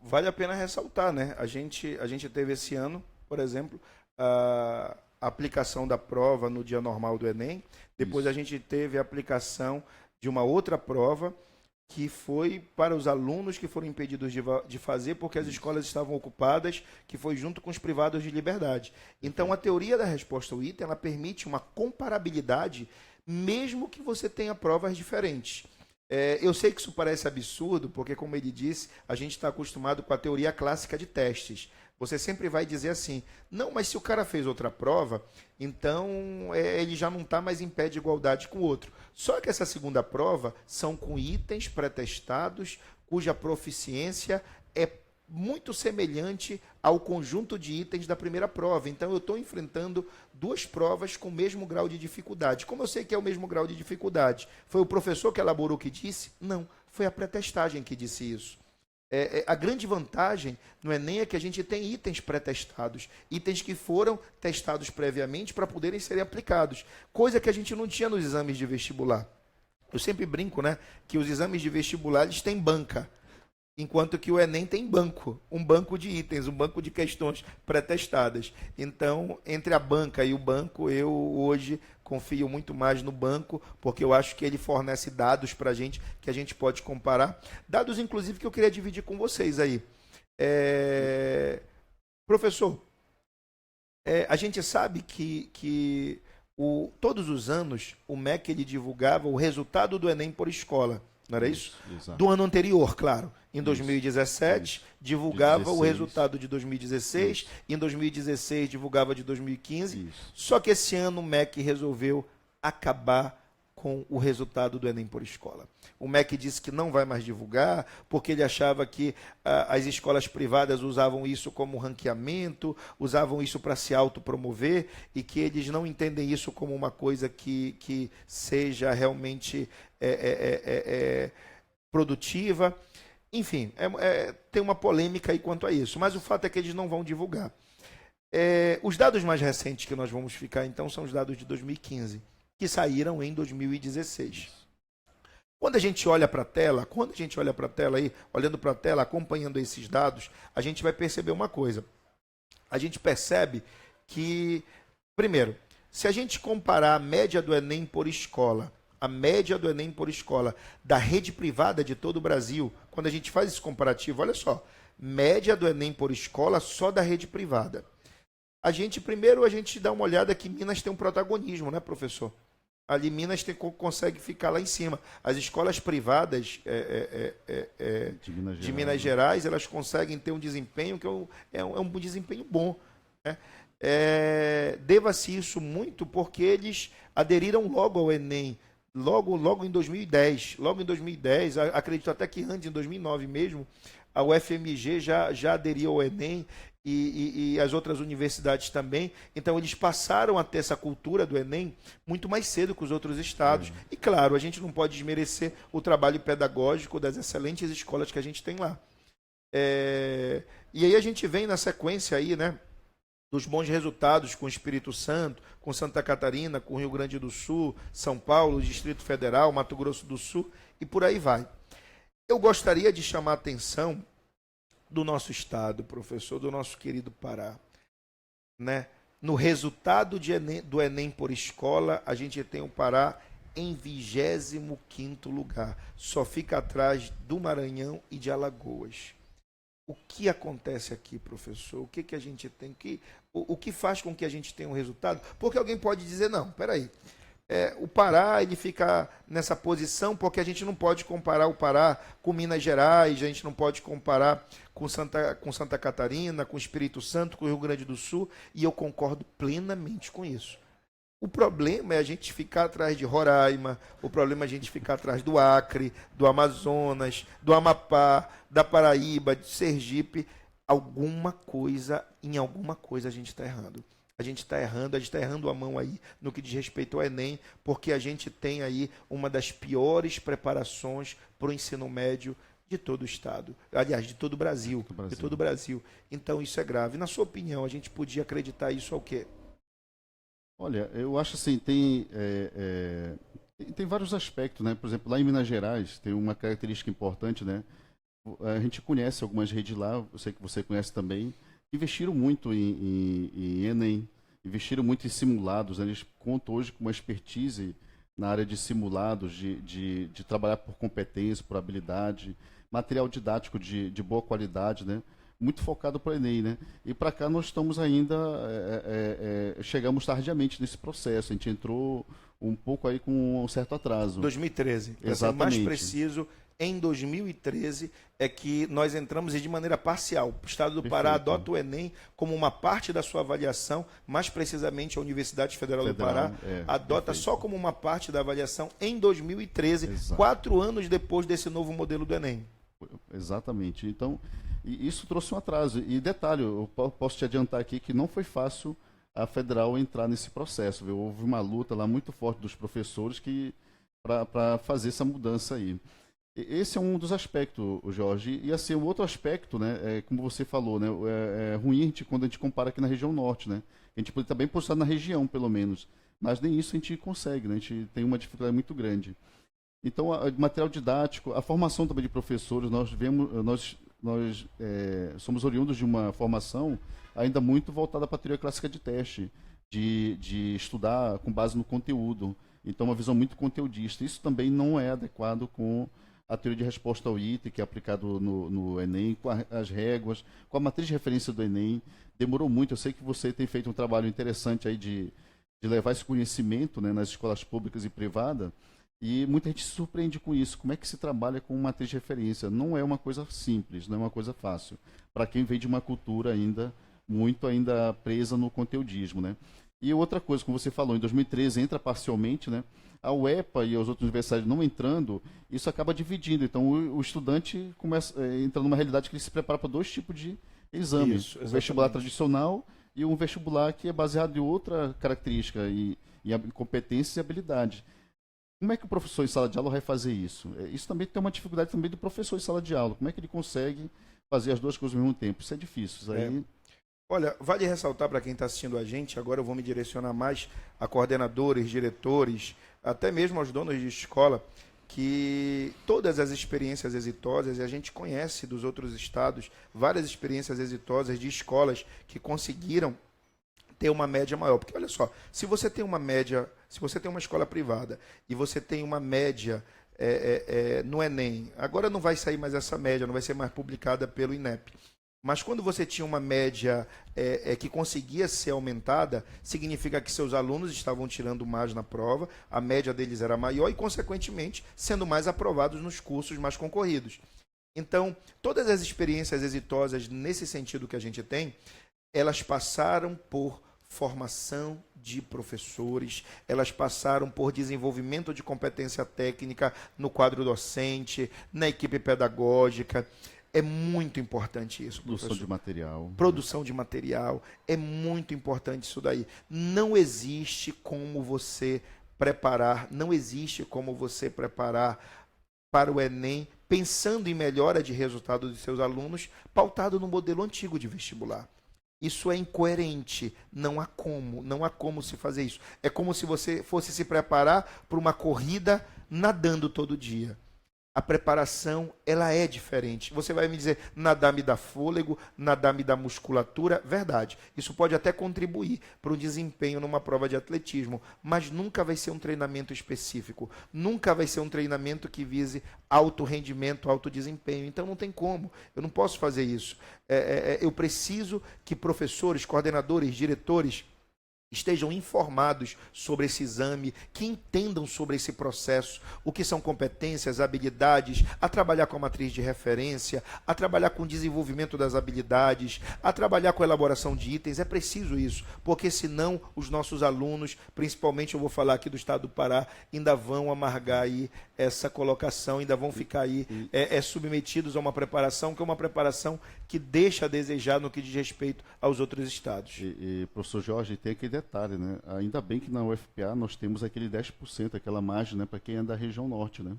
Vale a pena ressaltar, né? A gente teve esse ano, por exemplo, a aplicação da prova no dia normal do Enem. Depois a gente teve a aplicação de uma outra prova que foi para os alunos que foram impedidos de fazer porque as escolas estavam ocupadas, que foi junto com os privados de liberdade. Então, a teoria da resposta ao item, ela permite uma comparabilidade, mesmo que você tenha provas diferentes. Eu sei que isso parece absurdo, porque, como ele disse, a gente está acostumado com a teoria clássica de testes. Você sempre vai dizer assim, não, mas se o cara fez outra prova, então ele já não está mais em pé de igualdade com o outro. Só que essa segunda prova são com itens pré-testados, cuja proficiência é muito semelhante ao conjunto de itens da primeira prova. Então, eu estou enfrentando 2 provas com o mesmo grau de dificuldade. Como eu sei que é o mesmo grau de dificuldade? Foi o professor que elaborou que disse? Não, foi a pré-testagem que disse isso. A grande vantagem no Enem é que a gente tem itens pré-testados, itens que foram testados previamente para poderem serem aplicados, coisa que a gente não tinha nos exames de vestibular. Eu sempre brinco, né, que os exames de vestibular eles têm banca, enquanto que o Enem tem banco, um banco de itens, um banco de questões pré-testadas. Então, entre a banca e o banco, eu hoje confio muito mais no banco, porque eu acho que ele fornece dados para a gente, que a gente pode comparar. Dados, inclusive, que eu queria dividir com vocês aí. Professor, a gente sabe que todos os anos o MEC ele divulgava o resultado do Enem por escola. Não era isso? Exato. Do ano anterior, claro. Em 2017, divulgava o resultado de 2016. Em 2016, divulgava de 2015. Só que esse ano o MEC resolveu acabar com o resultado do Enem por escola. O MEC disse que não vai mais divulgar, porque ele achava que as escolas privadas usavam isso como ranqueamento, usavam isso para se autopromover, e que eles não entendem isso como uma coisa que seja realmente produtiva. Enfim, tem uma polêmica aí quanto a isso, mas o fato é que eles não vão divulgar. Os dados mais recentes que nós vamos ficar, então, são os dados de 2015, que saíram em 2016. Quando a gente olha para a tela, aí, olhando para a tela, acompanhando esses dados, a gente vai perceber uma coisa. A gente percebe que, primeiro, se a gente comparar a média do Enem por escola, da rede privada de todo o Brasil, quando a gente faz esse comparativo, olha só, média do Enem por escola só da rede privada. Primeiro a gente dá uma olhada que Minas tem um protagonismo, né, professor? Ali Minas consegue ficar lá em cima. As escolas privadas de Minas Gerais, elas conseguem ter um desempenho que é um desempenho bom, né? Deva-se isso muito porque eles aderiram logo ao Enem, logo em 2010. Logo em 2010, acredito até que antes, em 2009 mesmo, a UFMG já aderiu ao Enem e as outras universidades também. Então, eles passaram a ter essa cultura do Enem muito mais cedo que os outros estados. E, claro, a gente não pode desmerecer o trabalho pedagógico das excelentes escolas que a gente tem lá. E aí a gente vem na sequência aí, né, dos bons resultados com o Espírito Santo, com Santa Catarina, com o Rio Grande do Sul, São Paulo, Distrito Federal, Mato Grosso do Sul e por aí vai. Eu gostaria de chamar a atenção do nosso estado, professor, do nosso querido Pará, né? No resultado do Enem por escola, a gente tem o Pará em 25º lugar. Só fica atrás do Maranhão e de Alagoas. O que acontece aqui, professor? O que a gente tem que... O que faz com que a gente tenha um resultado? Porque alguém pode dizer, não, peraí, o Pará ele fica nessa posição porque a gente não pode comparar o Pará com Minas Gerais, a gente não pode comparar com Santa Catarina, com Espírito Santo, com o Rio Grande do Sul, e eu concordo plenamente com isso. O problema é a gente ficar atrás de Roraima, o problema é a gente ficar atrás do Acre, do Amazonas, do Amapá, da Paraíba, de Sergipe. Em alguma coisa a gente está errando. A gente está errando a mão aí no que diz respeito ao Enem, porque a gente tem aí uma das piores preparações para o ensino médio de todo o estado. Aliás, de todo o Brasil. De todo o Brasil. Então isso é grave. Na sua opinião, a gente podia acreditar isso ao quê? Olha, eu acho assim, tem vários aspectos, né? Por exemplo, lá em Minas Gerais tem uma característica importante, né? A gente conhece algumas redes lá, eu sei que você conhece também, investiram muito em Enem, investiram muito em simulados, né? Eles contam hoje com uma expertise na área de simulados, de trabalhar por competência, por habilidade, material didático de boa qualidade, né? Muito focado para o Enem, né? E para cá nós estamos ainda, chegamos tardiamente nesse processo, a gente entrou um pouco aí com um certo atraso. 2013, para ser mais preciso, em 2013 é que nós entramos e de maneira parcial. O Estado do Pará adota o Enem como uma parte da sua avaliação, mais precisamente a Universidade Federal do Pará adota só como uma parte da avaliação em 2013, Exato. 4 anos depois desse novo modelo do Enem. Exatamente. Então, isso trouxe um atraso. E detalhe, eu posso te adiantar aqui que não foi fácil a Federal entrar nesse processo. Viu? Houve uma luta lá muito forte dos professores para fazer essa mudança aí. Esse é um dos aspectos, Jorge. E assim, o outro aspecto, né, como você falou, né, é ruim quando a gente compara aqui na região norte, né? A gente pode estar bem postado na região, pelo menos. Mas nem isso a gente consegue, né? A gente tem uma dificuldade muito grande. Então, material didático, a formação também de professores, nós somos oriundos de uma formação ainda muito voltada para a teoria clássica de teste, de estudar com base no conteúdo. Então, uma visão muito conteudista. Isso também não é adequado com a teoria de resposta ao item, que é aplicado no Enem, com as réguas, com a matriz de referência do Enem. Demorou muito. Eu sei que você tem feito um trabalho interessante aí de levar esse conhecimento, né, nas escolas públicas e privadas. E muita gente se surpreende com isso. Como é que se trabalha com matriz de referência? Não é uma coisa simples, não é uma coisa fácil. Para quem vem de uma cultura ainda presa no conteudismo, né? E outra coisa, como você falou, em 2013 entra parcialmente, né? A UEPA e as outras universidades não entrando, isso acaba dividindo. Então o estudante entra numa realidade que ele se prepara para 2 tipos de exame. Isso, o vestibular tradicional e um vestibular que é baseado em outra característica, em competências e habilidades. Como é que o professor em sala de aula vai fazer isso? Isso também tem uma dificuldade também do professor em sala de aula. Como é que ele consegue fazer as 2 coisas ao mesmo tempo? Isso é difícil. Isso aí... Olha, vale ressaltar para quem está assistindo a gente, agora eu vou me direcionar mais a coordenadores, diretores, até mesmo aos donos de escola, que todas as experiências exitosas, e a gente conhece dos outros estados, várias experiências exitosas de escolas que conseguiram ter uma média maior. Porque olha só, se você tem uma escola privada e você tem uma média no Enem, agora não vai sair mais essa média, não vai ser mais publicada pelo INEP. Mas quando você tinha uma média que conseguia ser aumentada, significa que seus alunos estavam tirando mais na prova, a média deles era maior e, consequentemente, sendo mais aprovados nos cursos mais concorridos. Então, todas as experiências exitosas nesse sentido que a gente tem, elas passaram por formação de professores, elas passaram por desenvolvimento de competência técnica no quadro docente, na equipe pedagógica. É muito importante isso, professor. Produção de material. Produção de material. É muito importante isso daí. Não existe como você preparar para o Enem, pensando em melhora de resultado de seus alunos, pautado no modelo antigo de vestibular. Isso é incoerente, não há como se fazer isso. É como se você fosse se preparar para uma corrida nadando todo dia. A preparação, ela é diferente. Você vai me dizer, nadar me dá fôlego, nadar me dá musculatura. Verdade. Isso pode até contribuir para o desempenho numa prova de atletismo, mas nunca vai ser um treinamento específico. Nunca vai ser um treinamento que vise alto rendimento, alto desempenho. Então não tem como. Eu não posso fazer isso. Eu preciso que professores, coordenadores, diretores estejam informados sobre esse exame, que entendam sobre esse processo, o que são competências, habilidades, a trabalhar com a matriz de referência, a trabalhar com o desenvolvimento das habilidades, a trabalhar com a elaboração de itens. É preciso isso, porque senão os nossos alunos, principalmente eu vou falar aqui do estado do Pará, ainda vão amargar aí essa colocação, ainda vão ficar aí submetidos a uma preparação que é uma preparação que deixa a desejar no que diz respeito aos outros estados. Professor Jorge, tem aquele detalhe, né? Ainda bem que na UFPA nós temos aquele 10%, aquela margem, né, para quem é da região norte, né?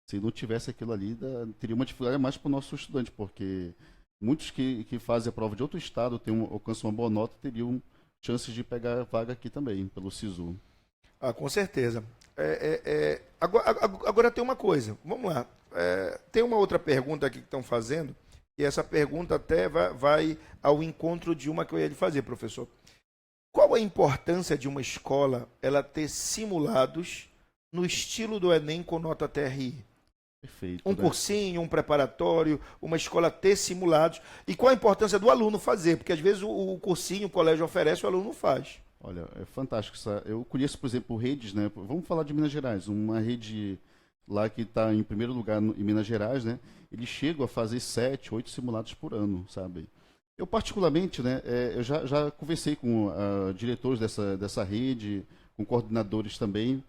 Se não tivesse aquilo ali, teria uma dificuldade a mais para o nosso estudante, porque muitos que fazem a prova de outro estado, alcançam uma boa nota, teriam chances de pegar vaga aqui também, pelo SISU. Com certeza. Agora tem uma coisa, vamos lá. Tem uma outra pergunta aqui que estão fazendo, e essa pergunta até vai ao encontro de uma que eu ia lhe fazer, professor. Qual a importância de uma escola ela ter simulados no estilo do Enem com nota TRI? Perfeito. Um cursinho, um preparatório, uma escola ter simulados. E qual a importância do aluno fazer? Porque às vezes o cursinho, o colégio oferece, o aluno não faz. Olha, é fantástico. Eu conheço, por exemplo, redes, né? Vamos falar de Minas Gerais. Uma rede lá que está em primeiro lugar em Minas Gerais, né? Eles chegam a fazer 7, 8 simulados por ano, sabe? Eu, particularmente, né, eu já conversei com diretores dessa rede, com coordenadores também,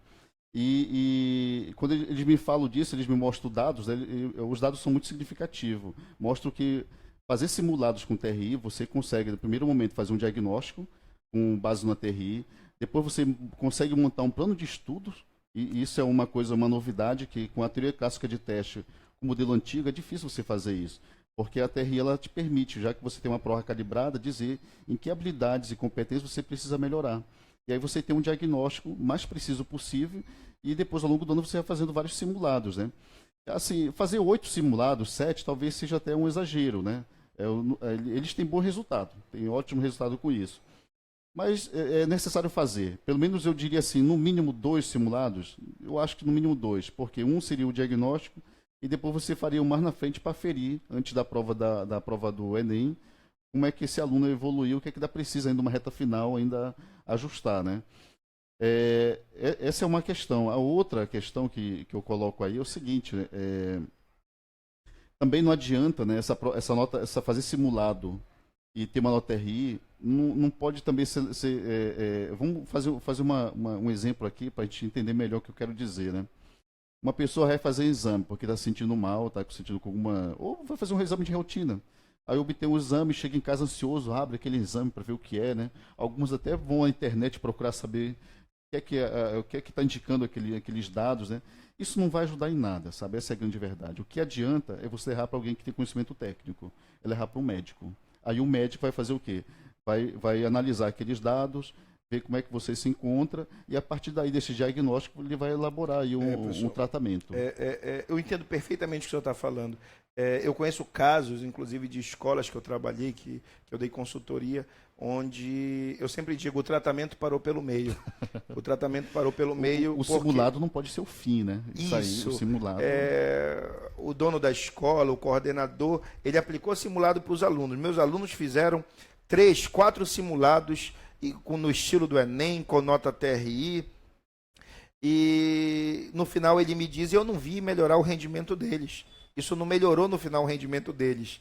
e quando eles me falam disso, eles me mostram dados, né, os dados são muito significativos. Mostram que fazer simulados com TRI, você consegue, no primeiro momento, fazer um diagnóstico com base na TRI, depois você consegue montar um plano de estudos, e isso é uma novidade, que com a teoria clássica de teste, com o modelo antigo, é difícil você fazer isso. Porque a TRI ela te permite, já que você tem uma prova calibrada, dizer em que habilidades e competências você precisa melhorar. E aí você tem um diagnóstico mais preciso possível e depois, ao longo do ano, você vai fazendo vários simulados, né? Assim, fazer 8 simulados, 7, talvez seja até um exagero, né? Eles têm bom resultado, têm ótimo resultado com isso. Mas é necessário fazer. Pelo menos eu diria assim, no mínimo 2 simulados. Eu acho que no mínimo 2, porque um seria o diagnóstico e depois você faria um mais na frente para aferir, antes da prova da prova do Enem, como é que esse aluno evoluiu, o que é que ainda precisa ainda uma reta final ainda ajustar, né? Essa é uma questão. A outra questão que eu coloco aí é o seguinte, né? Também não adianta, né, fazer simulado e ter uma nota RI, não pode também ser vamos fazer um exemplo aqui para a gente entender melhor o que eu quero dizer, né? Uma pessoa vai fazer exame porque está se sentindo mal, está se sentindo com alguma... Ou vai fazer um exame de rotina. Aí obtém um exame, chega em casa ansioso, abre aquele exame para ver o que é, né? Alguns até vão à internet procurar saber o que é que está indicando aqueles dados, né? Isso não vai ajudar em nada, sabe? Essa é a grande verdade. O que adianta é você errar para alguém que tem conhecimento técnico. Ele errar para um médico. Aí o médico vai fazer o quê? Vai analisar aqueles dados, ver como é que você se encontra e a partir daí desse diagnóstico ele vai elaborar aí um tratamento. Eu entendo perfeitamente o que o senhor está falando. Eu conheço casos, inclusive, de escolas que eu trabalhei, que eu dei consultoria, onde eu sempre digo, o tratamento parou pelo meio. O tratamento parou pelo meio. O simulado não pode ser o fim, né? Isso. Aí, o simulado. O dono da escola, o coordenador, ele aplicou simulado para os alunos. Meus alunos fizeram 3, 4 simulados no estilo do Enem, com nota TRI, e no final ele me diz, eu não vi melhorar o rendimento deles. Isso não melhorou no final o rendimento deles.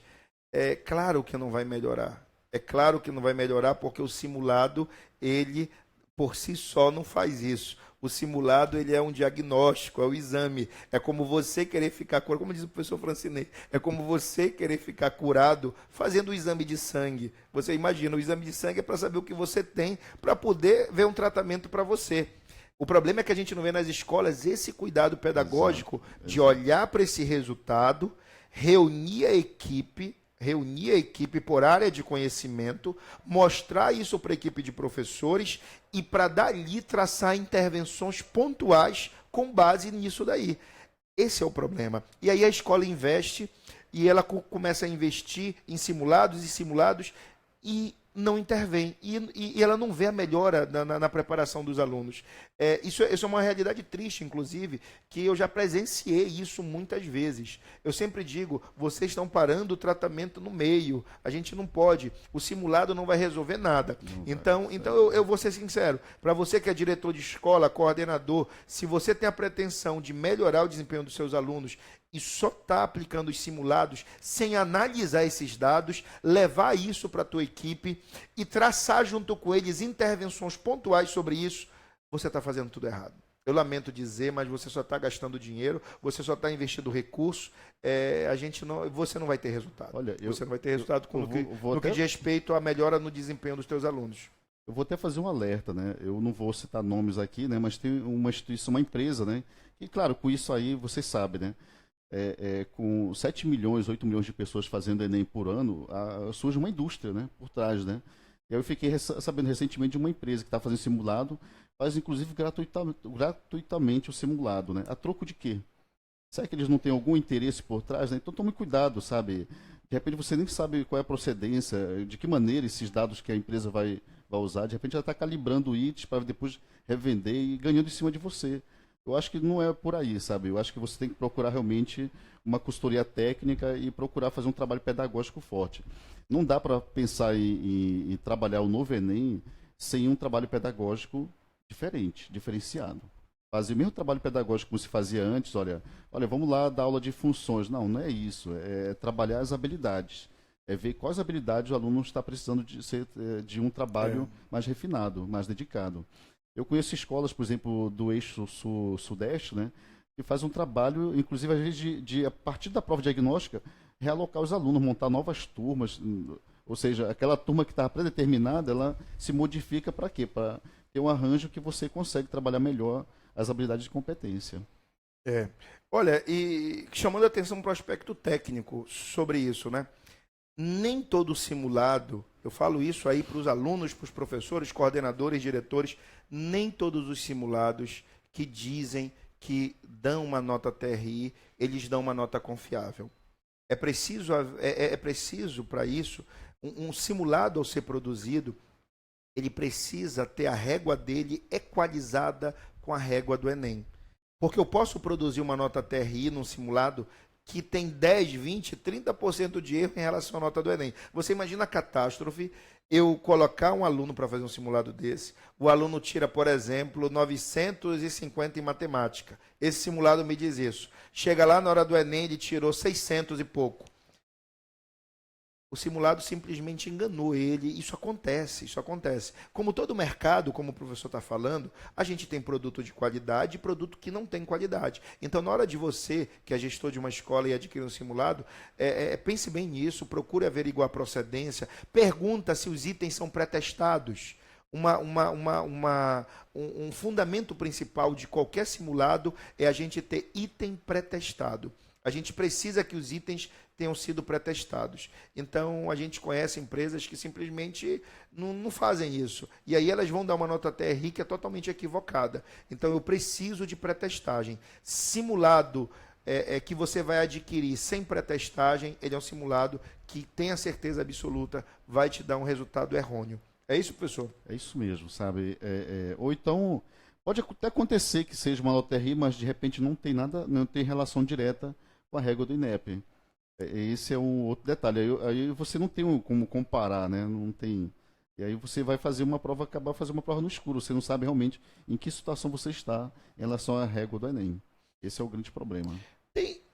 É claro que não vai melhorar. É claro que não vai melhorar porque o simulado, ele por si só não faz isso. O simulado, ele é um diagnóstico, é o exame. É como você querer ficar curado, como diz o professor Francinei, é como você querer ficar curado fazendo o exame de sangue. Você imagina, o exame de sangue é para saber o que você tem, para poder ver um tratamento para você. O problema é que a gente não vê nas escolas esse cuidado pedagógico de olhar para esse resultado, reunir a equipe por área de conhecimento, mostrar isso para a equipe de professores e para dali traçar intervenções pontuais com base nisso daí. Esse é o problema. E aí a escola investe e ela começa a investir em simulados e simulados e não intervém. E ela não vê a melhora na preparação dos alunos. Isso é uma realidade triste, inclusive, que eu já presenciei isso muitas vezes. Eu sempre digo, vocês estão parando o tratamento no meio. A gente não pode. O simulado não vai resolver nada. Então eu vou ser sincero. Para você que é diretor de escola, coordenador, se você tem a pretensão de melhorar o desempenho dos seus alunos e só está aplicando os simulados sem analisar esses dados, levar isso para a tua equipe e traçar junto com eles intervenções pontuais sobre isso, você está fazendo tudo errado. Eu lamento dizer, mas você só está gastando dinheiro, você só está investindo recurso, você não vai ter resultado. Olha, você não vai ter resultado no que diz respeito à melhora no desempenho dos teus alunos. Eu vou até fazer um alerta, né? Eu não vou citar nomes aqui, né? Mas tem uma instituição, uma empresa, né? E claro, com isso aí, vocês sabem, né? Com 7 milhões, 8 milhões de pessoas fazendo Enem por ano, surge uma indústria, né, por trás, né? E aí eu fiquei sabendo recentemente de uma empresa que está fazendo simulado, faz inclusive gratuitamente o simulado, né? A troco de quê? Será que eles não têm algum interesse por trás, né? Então tome cuidado, sabe? De repente você nem sabe qual é a procedência, de que maneira esses dados que a empresa vai usar, de repente ela está calibrando itens para depois revender e ganhando em cima de você. Eu acho que não é por aí, sabe? Eu acho que você tem que procurar realmente uma consultoria técnica e procurar fazer um trabalho pedagógico forte. Não dá para pensar em trabalhar o novo Enem sem um trabalho pedagógico diferenciado. Fazer o mesmo trabalho pedagógico como se fazia antes, olha, vamos lá dar aula de funções. Não é isso. É trabalhar as habilidades. É ver quais habilidades o aluno está precisando de um trabalho mais refinado, mais dedicado. Eu conheço escolas, por exemplo, do eixo sudeste, né, que faz um trabalho, inclusive, às vezes, a partir da prova diagnóstica, realocar os alunos, montar novas turmas. Ou seja, aquela turma que estava predeterminada, ela se modifica para quê? Para ter um arranjo que você consegue trabalhar melhor as habilidades de competência. Olha, e chamando a atenção para o aspecto técnico sobre isso, né? Nem todo simulado, eu falo isso aí para os alunos, para os professores, coordenadores, diretores, nem todos os simulados que dizem que dão uma nota TRI, eles dão uma nota confiável. É preciso para isso, um simulado ao ser produzido, ele precisa ter a régua dele equalizada com a régua do Enem. Porque eu posso produzir uma nota TRI num simulado que tem 10, 20, 30% de erro em relação à nota do Enem. Você imagina a catástrofe, eu colocar um aluno para fazer um simulado desse, o aluno tira, por exemplo, 950 em matemática. Esse simulado me diz isso. Chega lá na hora do Enem, ele tirou 600 e pouco. O simulado simplesmente enganou ele. Isso acontece. Como todo mercado, como o professor está falando, a gente tem produto de qualidade e produto que não tem qualidade. Então, na hora de você, que é gestor de uma escola e adquirir um simulado, pense bem nisso, procure averiguar a procedência, pergunta se os itens são pré-testados. Um fundamento principal de qualquer simulado é a gente ter item pré-testado. A gente precisa que os itens tenham sido pré-testados. Então, a gente conhece empresas que simplesmente não fazem isso. E aí elas vão dar uma nota TRI que é totalmente equivocada. Então, eu preciso de pré-testagem. Simulado que você vai adquirir sem pré-testagem, ele é um simulado que, tenha certeza absoluta, vai te dar um resultado errôneo. É isso, professor? É isso mesmo, sabe? Ou então, pode até acontecer que seja uma nota TRI, mas de repente não tem relação direta com a régua do INEP. Esse é um outro detalhe. Aí você não tem como comparar, né? Não tem. E aí você vai acabar fazendo uma prova no escuro. Você não sabe realmente em que situação você está em relação à régua do Enem. Esse é o grande problema.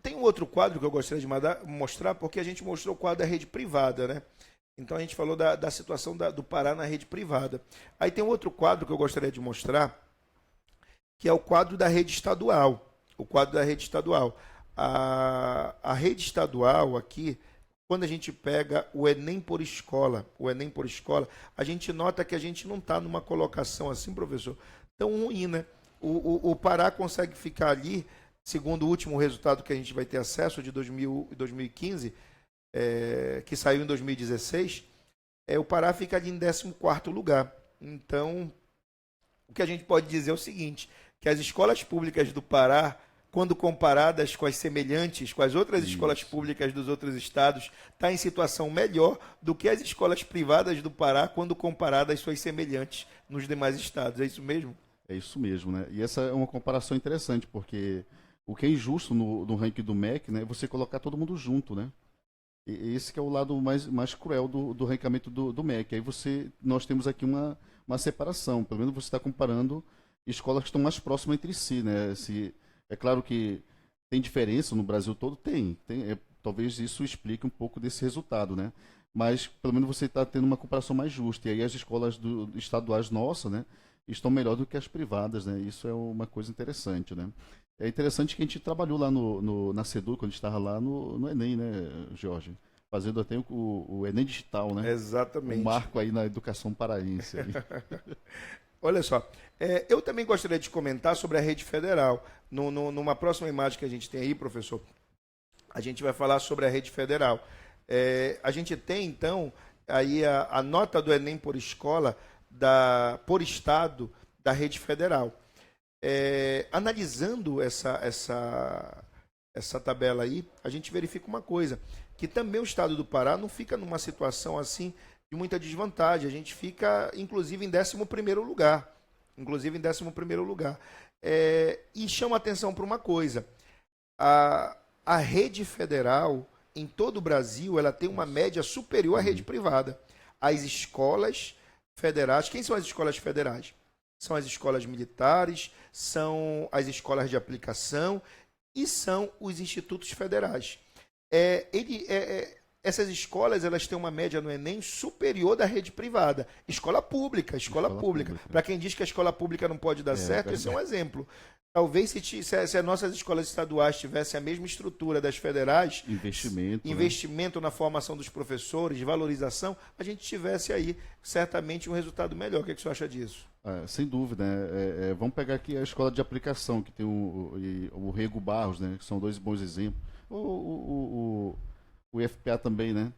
Tem um outro quadro que eu gostaria de mostrar, porque a gente mostrou o quadro da rede privada, né? Então a gente falou da situação do Pará na rede privada. Aí tem um outro quadro que eu gostaria de mostrar, que é o quadro da rede estadual. O quadro da rede estadual. A rede estadual aqui, quando a gente pega o Enem por escola, a gente nota que a gente não está numa colocação assim, professor, tão ruim, né? O Pará consegue ficar ali, segundo o último resultado que a gente vai ter acesso de 2015, que saiu em 2016, o Pará fica ali em 14º lugar. Então, o que a gente pode dizer é o seguinte, que as escolas públicas do Pará quando comparadas com as semelhantes, com as outras escolas Isso. públicas dos outros estados, está em situação melhor do que as escolas privadas do Pará quando comparadas às suas semelhantes nos demais estados. É isso mesmo? É isso mesmo, né? E essa é uma comparação interessante, porque o que é injusto no ranking do MEC, né, é você colocar todo mundo junto, né? E esse que é o lado mais cruel do ranqueamento do MEC. Aí nós temos aqui uma separação, pelo menos você está comparando escolas que estão mais próximas entre si, né? É claro que tem diferença no Brasil todo, talvez isso explique um pouco desse resultado, né? Mas pelo menos você está tendo uma comparação mais justa. E aí as escolas estaduais nossas, né, estão melhor do que as privadas, né? Isso é uma coisa interessante, né? É interessante que a gente trabalhou lá na SEDU, quando a gente estava lá no Enem, né, Jorge? Fazendo até o Enem Digital, né? Um Exatamente. marco aí na educação paraense. Aí. Olha só, eu também gostaria de comentar sobre a rede federal. Numa próxima imagem que a gente tem aí, professor, a gente vai falar sobre a rede federal. A gente tem, então, aí a nota do Enem por escola, por estado, da rede federal. Analisando essa tabela aí, a gente verifica uma coisa, que também o estado do Pará não fica numa situação assim de muita desvantagem. A gente fica, inclusive, em 11º lugar. Inclusive, em 11º lugar. E chama atenção para uma coisa. A rede federal, em todo o Brasil, ela tem uma média superior à rede privada. As escolas federais... Quem são as escolas federais? São as escolas militares, são as escolas de aplicação e são os institutos federais. Essas escolas, elas têm uma média no Enem superior da rede privada. Escola pública. Para quem diz que a escola pública não pode dar certo, esse é um exemplo. Talvez se as nossas escolas estaduais tivessem a mesma estrutura das federais, investimento na formação dos professores, valorização, a gente tivesse aí certamente um resultado melhor. O que o senhor acha disso? Sem dúvida, né? Vamos pegar aqui a escola de aplicação, que tem o Rego Barros, né? Que são dois bons exemplos. O IFPA também, né?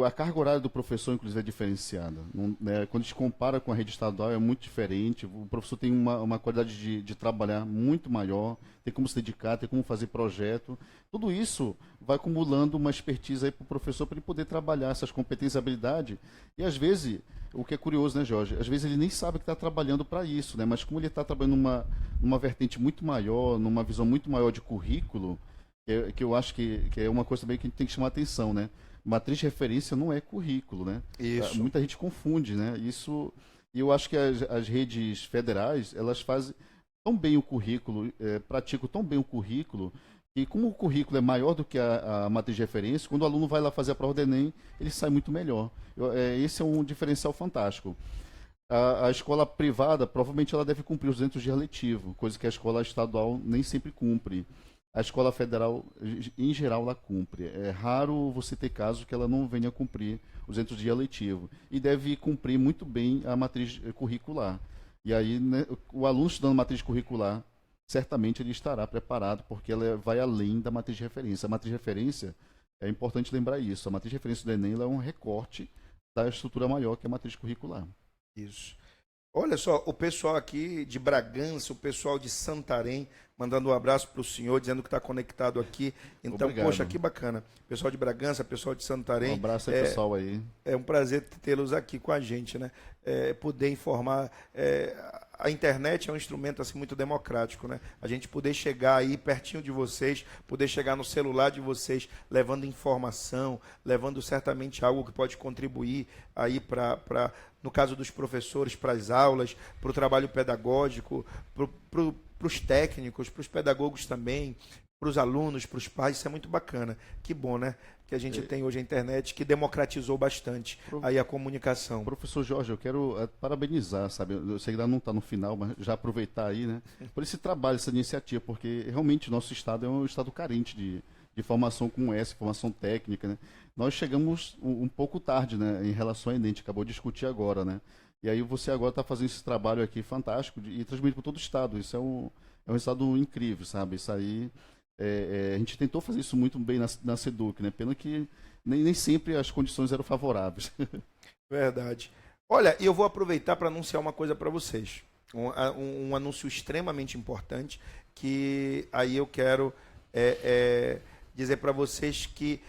A carga horária do professor, inclusive, é diferenciada. Né? Quando a gente compara com a rede estadual, é muito diferente. O professor tem uma qualidade de trabalhar muito maior, tem como se dedicar, tem como fazer projeto. Tudo isso vai acumulando uma expertise para o professor, para ele poder trabalhar essas competências e habilidades. E, às vezes, o que é curioso, né, Jorge? Às vezes ele nem sabe que está trabalhando para isso, né? Mas como ele está trabalhando numa vertente muito maior, numa visão muito maior de currículo, que eu acho que é uma coisa também que a gente tem que chamar atenção, né? Matriz de referência não é currículo, né? Isso. Muita gente confunde, né? Isso, e eu acho que as redes federais, elas fazem tão bem o currículo, praticam tão bem o currículo, que como o currículo é maior do que a matriz de referência, quando o aluno vai lá fazer a prova do Enem, ele sai muito melhor. Esse é um diferencial fantástico. A escola privada, provavelmente ela deve cumprir os 200 dias letivos, coisa que a escola estadual nem sempre cumpre. A escola federal, em geral, ela cumpre. É raro você ter casos que ela não venha cumprir os 200 dias letivos. E deve cumprir muito bem a matriz curricular. E aí, né, o aluno estudando matriz curricular, certamente ele estará preparado, porque ela vai além da matriz de referência. A matriz de referência, é importante lembrar isso, a matriz de referência do Enem ela é um recorte da estrutura maior que a matriz curricular. Isso. Olha só, o pessoal aqui de Bragança, o pessoal de Santarém, mandando um abraço para o senhor, dizendo que está conectado aqui. Então, Obrigado. Poxa, que bacana. Pessoal de Bragança, pessoal de Santarém. Um abraço aí, pessoal aí. É um prazer tê-los aqui com a gente, né? Poder informar. A internet é um instrumento assim muito democrático, né? A gente poder chegar aí pertinho de vocês, poder chegar no celular de vocês, levando informação, levando certamente algo que pode contribuir aí no caso dos professores, para as aulas, para o trabalho pedagógico, para os técnicos, para os pedagogos também, para os alunos, para os pais. Isso é muito bacana. Que bom, né? Que a gente tem hoje a internet, que democratizou bastante aí a comunicação. Professor Jorge, eu quero parabenizar, sabe? Eu sei que ainda não está no final, mas já aproveitar aí, né? Por esse trabalho, essa iniciativa, porque realmente nosso estado é um estado carente de formação como essa, formação técnica, né? Nós chegamos um pouco tarde, né, em relação a Enem, a gente acabou de discutir agora, né? E aí você agora está fazendo esse trabalho aqui fantástico e transmitindo para todo o estado. Isso é um resultado incrível, sabe? Isso aí, a gente tentou fazer isso muito bem na SEDUC, né? Pena que nem sempre as condições eram favoráveis. Verdade. Olha, e eu vou aproveitar para anunciar uma coisa para vocês. um anúncio extremamente importante, que aí eu quero dizer para vocês que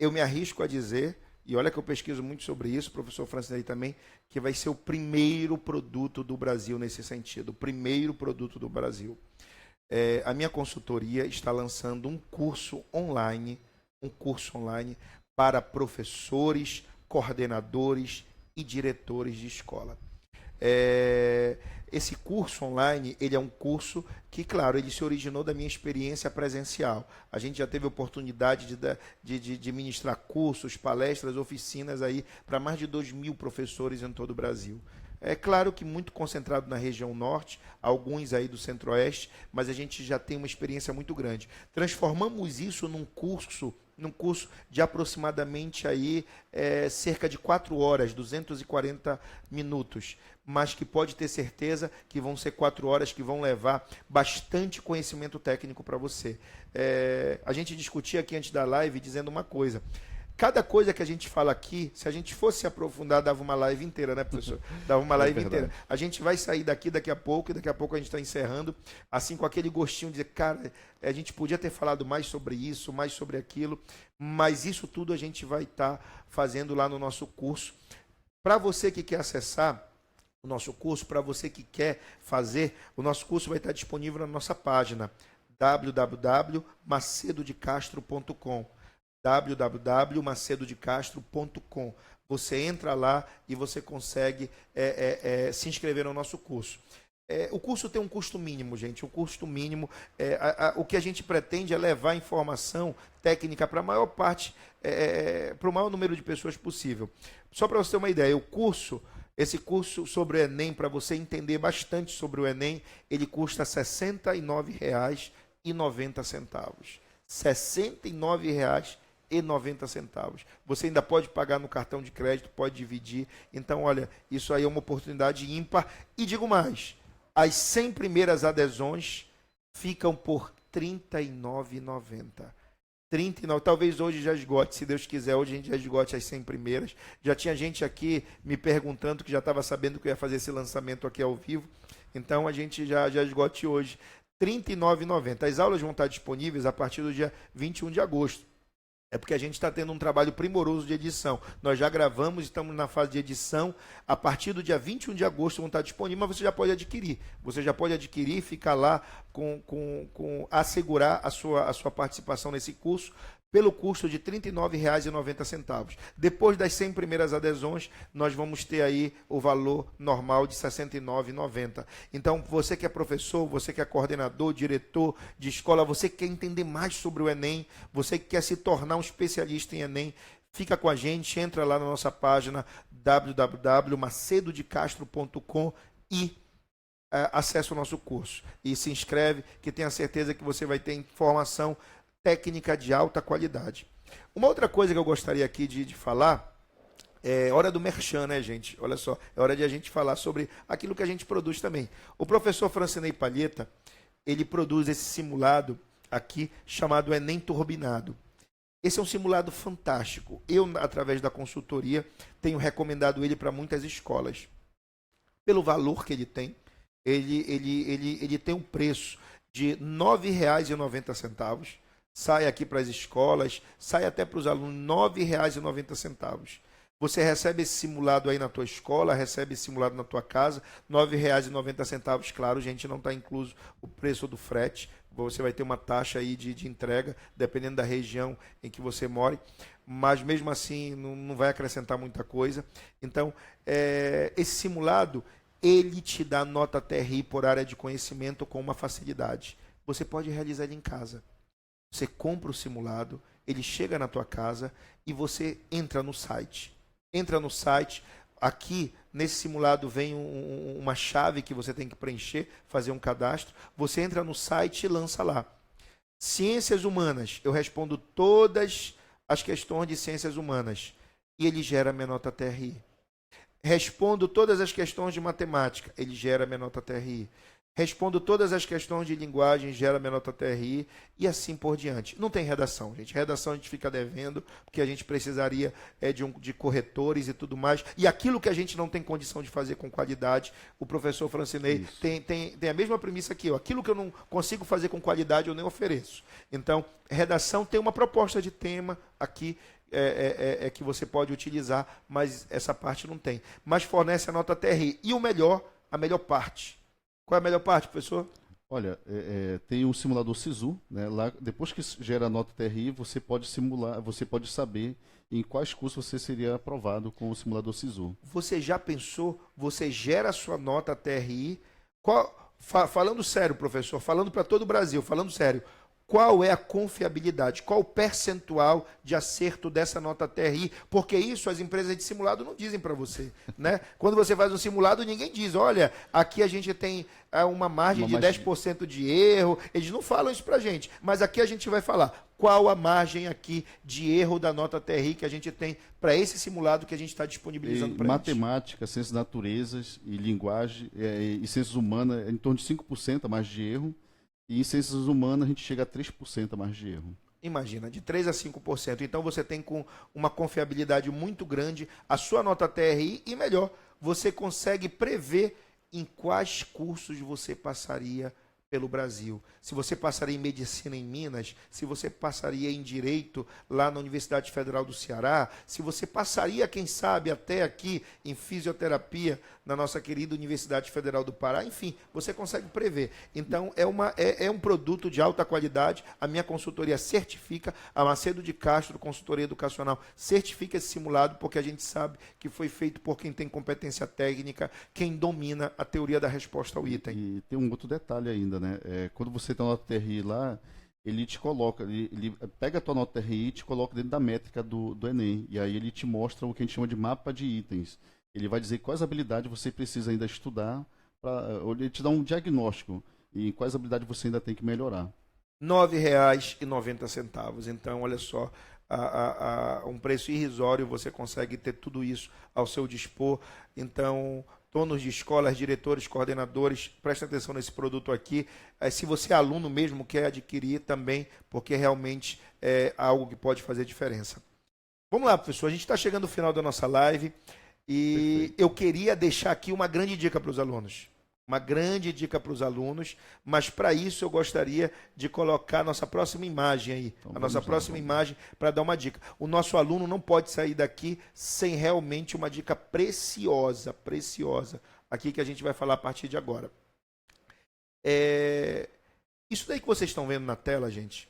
eu me arrisco a dizer, e olha que eu pesquiso muito sobre isso, o professor Francinei também, que vai ser o primeiro produto do Brasil nesse sentido, o primeiro produto do Brasil. A minha consultoria está lançando um curso online para professores, coordenadores e diretores de escola. Esse curso online, ele é um curso que, claro, ele se originou da minha experiência presencial. A gente já teve oportunidade de ministrar cursos, palestras, oficinas aí para mais de 2.000 professores em todo o Brasil. É claro que muito concentrado na região norte, alguns aí do centro-oeste, mas a gente já tem uma experiência muito grande. Transformamos isso num curso de aproximadamente aí, cerca de 4 horas, 240 minutos, mas que pode ter certeza que vão ser 4 horas que vão levar bastante conhecimento técnico para você. A gente discutia aqui antes da live dizendo uma coisa. Cada coisa que a gente fala aqui, se a gente fosse aprofundar, dava uma live inteira, né, professor? Dava uma live inteira. A gente vai sair daqui a pouco, e daqui a pouco a gente está encerrando, assim, com aquele gostinho de dizer, cara, a gente podia ter falado mais sobre isso, mais sobre aquilo, mas isso tudo a gente vai estar fazendo lá no nosso curso. Para você que quer acessar o nosso curso, para você que quer fazer, o nosso curso vai estar disponível na nossa página, www.macedodecastro.com. www.macedodecastro.com. Você entra lá e você consegue se inscrever no nosso curso. O curso tem um custo mínimo, gente. O custo mínimo, o que a gente pretende é levar informação técnica para a maior parte, para o maior número de pessoas possível. Só para você ter uma ideia, esse curso sobre o Enem, para você entender bastante sobre o Enem, ele custa R$ 69,90. R$ 69,90. Você ainda pode pagar no cartão de crédito, pode dividir. Então, olha, isso aí é uma oportunidade ímpar. E digo mais, as 100 primeiras adesões ficam por R$ 39,90. 39, talvez hoje já esgote, se Deus quiser, hoje a gente já esgote as 100 primeiras. Já tinha gente aqui me perguntando, que já estava sabendo que eu ia fazer esse lançamento aqui ao vivo. Então, a gente já esgote hoje. R$ 39,90. As aulas vão estar disponíveis a partir do dia 21 de agosto. É porque a gente está tendo um trabalho primoroso de edição. Nós já gravamos, estamos na fase de edição. A partir do dia 21 de agosto vão estar disponíveis, mas você já pode adquirir. Você já pode adquirir e ficar lá assegurar a sua participação nesse curso pelo custo de R$ 39,90. Depois das 100 primeiras adesões, nós vamos ter aí o valor normal de R$ 69,90. Então, você que é professor, você que é coordenador, diretor de escola, você que quer entender mais sobre o Enem, você que quer se tornar um especialista em Enem, fica com a gente, entra lá na nossa página www.macedodecastro.com e acessa o nosso curso. E se inscreve, que tenha certeza que você vai ter informação técnica de alta qualidade. Uma outra coisa que eu gostaria aqui de falar, hora do merchan, né, gente? Olha só, é hora de a gente falar sobre aquilo que a gente produz também. O professor Francinei Palheta, ele produz esse simulado aqui, chamado Enem Turbinado. Esse é um simulado fantástico. Eu, através da consultoria, tenho recomendado ele para muitas escolas. Pelo valor que ele tem, ele tem um preço de R$ 9,90. Sai aqui para as escolas, sai até para os alunos, R$ 9,90. Você recebe esse simulado aí na tua escola, recebe esse simulado na tua casa, R$ 9,90. Claro, gente, não está incluso o preço do frete. Você vai ter uma taxa aí de entrega, dependendo da região em que você mora, mas mesmo assim não vai acrescentar muita coisa. Então, esse simulado, ele te dá nota TRI por área de conhecimento com uma facilidade. Você pode realizar ele em casa. Você compra o simulado, ele chega na tua casa e você entra no site. Entra no site, aqui nesse simulado vem uma chave que você tem que preencher, fazer um cadastro. Você entra no site e lança lá. Ciências humanas, eu respondo todas as questões de ciências humanas e ele gera minha nota TRI. Respondo todas as questões de matemática, ele gera minha nota TRI. respondo todas as questões de linguagem, gera minha nota TRI e assim por diante. Não tem redação, gente. Redação a gente fica devendo, porque a gente precisaria de corretores e tudo mais. E aquilo que a gente não tem condição de fazer com qualidade, o professor Francinei tem a mesma premissa aqui. Ó. Aquilo que eu não consigo fazer com qualidade, eu nem ofereço. Então, redação tem uma proposta de tema aqui, que você pode utilizar, mas essa parte não tem. Mas fornece a nota TRI. E o melhor, a melhor parte. Qual é a melhor parte, professor? Olha, tem um simulador SISU, né? Lá, depois que gera a nota TRI, você pode simular, você pode saber em quais cursos você seria aprovado com o simulador SISU. Você já pensou, você gera a sua nota TRI, falando sério, professor, falando para todo o Brasil, falando sério, qual é a confiabilidade, qual o percentual de acerto dessa nota TRI, porque isso as empresas de simulado não dizem para você, né? Quando você faz um simulado, ninguém diz, olha, aqui a gente tem uma margem de 10% de erro, eles não falam isso para a gente, mas aqui a gente vai falar qual a margem aqui de erro da nota TRI que a gente tem para esse simulado que a gente está disponibilizando para a gente. Matemática, ciências naturezas e linguagem e ciências humanas, em torno de 5% a mais de erro. E em ciências humanas a gente chega a 3% a mais de erro. Imagina, de 3% a 5%. Então você tem com uma confiabilidade muito grande a sua nota TRI e melhor, você consegue prever em quais cursos você passaria pelo Brasil. Se você passaria em medicina em Minas, se você passaria em direito lá na Universidade Federal do Ceará, se você passaria, quem sabe, até aqui em fisioterapia na nossa querida Universidade Federal do Pará, enfim, você consegue prever. Então, é um produto de alta qualidade, a minha consultoria certifica, a Macedo de Castro, consultoria educacional, certifica esse simulado, porque a gente sabe que foi feito por quem tem competência técnica, quem domina a teoria da resposta ao item. E tem um outro detalhe ainda, né? Quando você tem uma nota TRI lá, ele te coloca, ele pega a tua nota TRI e te coloca dentro da métrica do Enem, e aí ele te mostra o que a gente chama de mapa de itens. Ele vai dizer quais habilidades você precisa ainda estudar, ele te dá um diagnóstico e quais habilidades você ainda tem que melhorar. R$ 9,90. Então, olha só, um preço irrisório, você consegue ter tudo isso ao seu dispor. Então, donos de escolas, diretores, coordenadores, prestem atenção nesse produto aqui. Se você é aluno mesmo, quer adquirir também, porque realmente é algo que pode fazer diferença. Vamos lá, professor, a gente está chegando ao final da nossa live. E perfeito. Eu queria deixar aqui uma grande dica para os alunos. Uma grande dica para os alunos, mas para isso eu gostaria de colocar a nossa próxima imagem aí. Então, a nossa próxima imagem para dar uma dica. O nosso aluno não pode sair daqui sem realmente uma dica preciosa, preciosa, aqui que a gente vai falar a partir de agora. Isso daí que vocês estão vendo na tela, gente,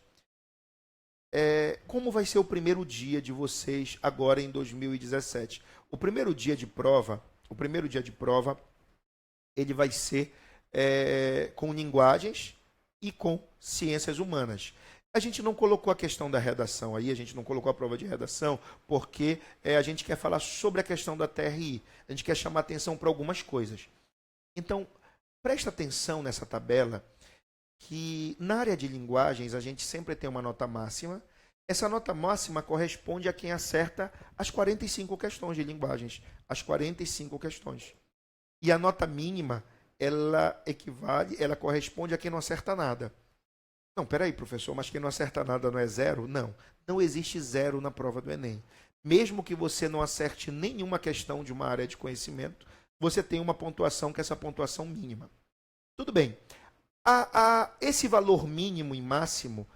como vai ser o primeiro dia de vocês agora em 2017. O primeiro dia de prova, ele vai ser com linguagens e com ciências humanas. A gente não colocou a questão da redação aí, a gente não colocou a prova de redação, porque a gente quer falar sobre a questão da TRI, a gente quer chamar atenção para algumas coisas. Então, presta atenção nessa tabela, que na área de linguagens a gente sempre tem uma nota máxima. Essa nota máxima corresponde a quem acerta as 45 questões de linguagens, as 45 questões. E a nota mínima, ela corresponde a quem não acerta nada. Não, peraí, professor, mas quem não acerta nada não é zero? Não, não existe zero na prova do Enem. Mesmo que você não acerte nenhuma questão de uma área de conhecimento, você tem uma pontuação que é essa pontuação mínima. Tudo bem. Esse valor mínimo e máximo,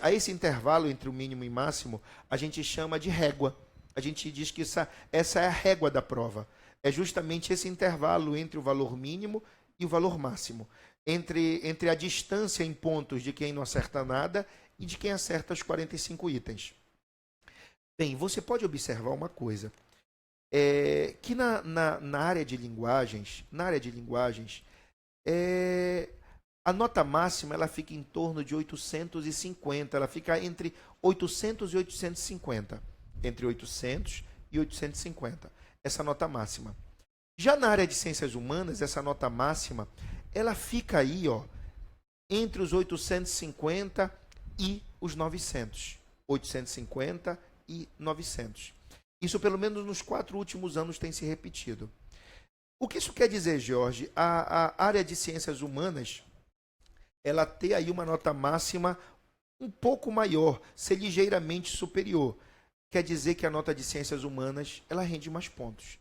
a esse intervalo entre o mínimo e máximo, a gente chama de régua. A gente diz que essa é a régua da prova. É justamente esse intervalo entre o valor mínimo e o valor máximo. Entre a distância em pontos de quem não acerta nada e de quem acerta os 45 itens. Bem, você pode observar uma coisa. Que na área de linguagens, a nota máxima ela fica em torno de 850, ela fica entre 800 e 850. Entre 800 e 850, essa nota máxima. Já na área de ciências humanas, essa nota máxima, ela fica aí, ó, entre os 850 e os 900. 850 e 900. Isso, pelo menos nos 4 últimos anos, tem se repetido. O que isso quer dizer, Jorge? A área de ciências humanas, ela tem aí uma nota máxima um pouco maior, ser ligeiramente superior. Quer dizer que a nota de ciências humanas, ela rende mais pontos.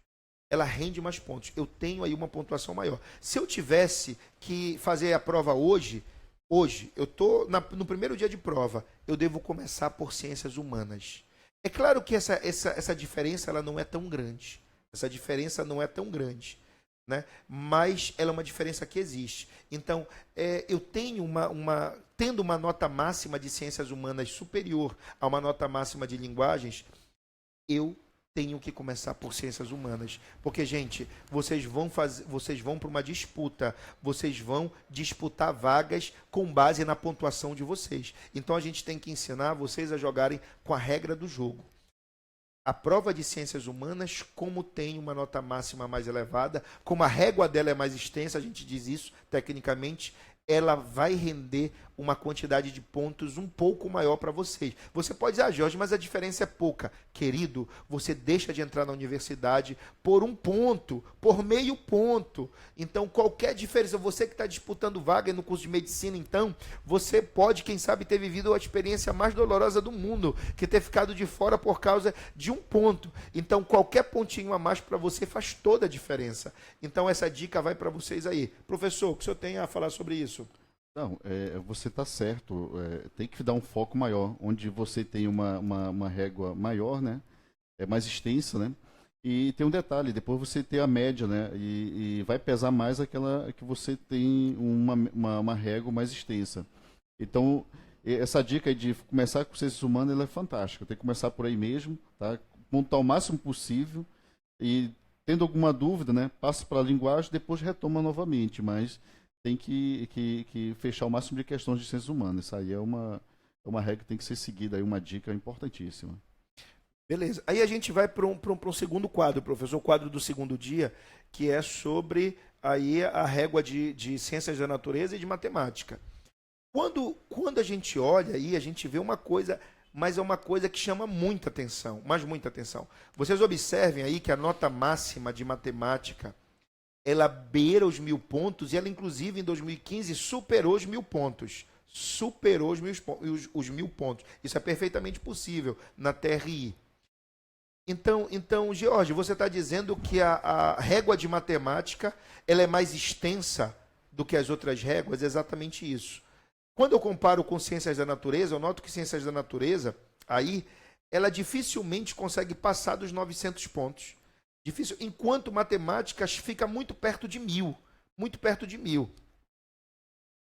Ela rende mais pontos. Eu tenho aí uma pontuação maior. Se eu tivesse que fazer a prova hoje, eu estou no primeiro dia de prova, eu devo começar por ciências humanas. É claro que essa diferença ela não é tão grande. Essa diferença não é tão grande. Né? Mas ela é uma diferença que existe. Então, eu tenho tendo uma nota máxima de ciências humanas superior a uma nota máxima de linguagens, eu tenho que começar por ciências humanas. Porque, gente, vocês vão para uma disputa, vocês vão disputar vagas com base na pontuação de vocês. Então, a gente tem que ensinar vocês a jogarem com a regra do jogo. A prova de ciências humanas, como tem uma nota máxima mais elevada, como a régua dela é mais extensa, a gente diz isso tecnicamente, ela vai render uma quantidade de pontos um pouco maior para vocês. Você pode dizer, Jorge, mas a diferença é pouca. Querido, você deixa de entrar na universidade por 1 ponto, por meio ponto. Então, qualquer diferença, você que está disputando vaga no curso de medicina, então, você pode, quem sabe, ter vivido a experiência mais dolorosa do mundo, que ter ficado de fora por causa de 1 ponto. Então, qualquer pontinho a mais para você faz toda a diferença. Então, essa dica vai para vocês aí. Professor, o que o senhor tem a falar sobre isso? Não, você está certo. Tem que dar um foco maior, onde você tem uma régua maior, né? É mais extensa, né? E tem um detalhe, depois você tem a média, né? E vai pesar mais aquela que você tem uma régua mais extensa. Então, essa dica aí de começar com ciências humanas, ela é fantástica. Tem que começar por aí mesmo, tá? Montar o máximo possível e, tendo alguma dúvida, né? Passa para a linguagem, depois retoma novamente, mas tem que fechar o máximo de questões de ciências humanas. Isso aí é uma regra que tem que ser seguida, aí uma dica importantíssima. Beleza. Aí a gente vai para um segundo quadro, professor, o quadro do segundo dia, que é sobre aí a régua de ciências da natureza e de matemática. Quando a gente olha aí, a gente vê uma coisa, mas é uma coisa que chama muita atenção, mas muita atenção. Vocês observem aí que a nota máxima de matemática, ela beira os 1.000 pontos e ela, inclusive, em 2015, superou os 1.000 pontos. Superou os 1.000 pontos. Isso é perfeitamente possível na TRI. Então, George, você está dizendo que a régua de matemática ela é mais extensa do que as outras réguas? É exatamente isso. Quando eu comparo com ciências da natureza, eu noto que ciências da natureza, aí, ela dificilmente consegue passar dos 900 pontos. Difícil, enquanto matemáticas fica muito perto de 1.000. Muito perto de 1.000.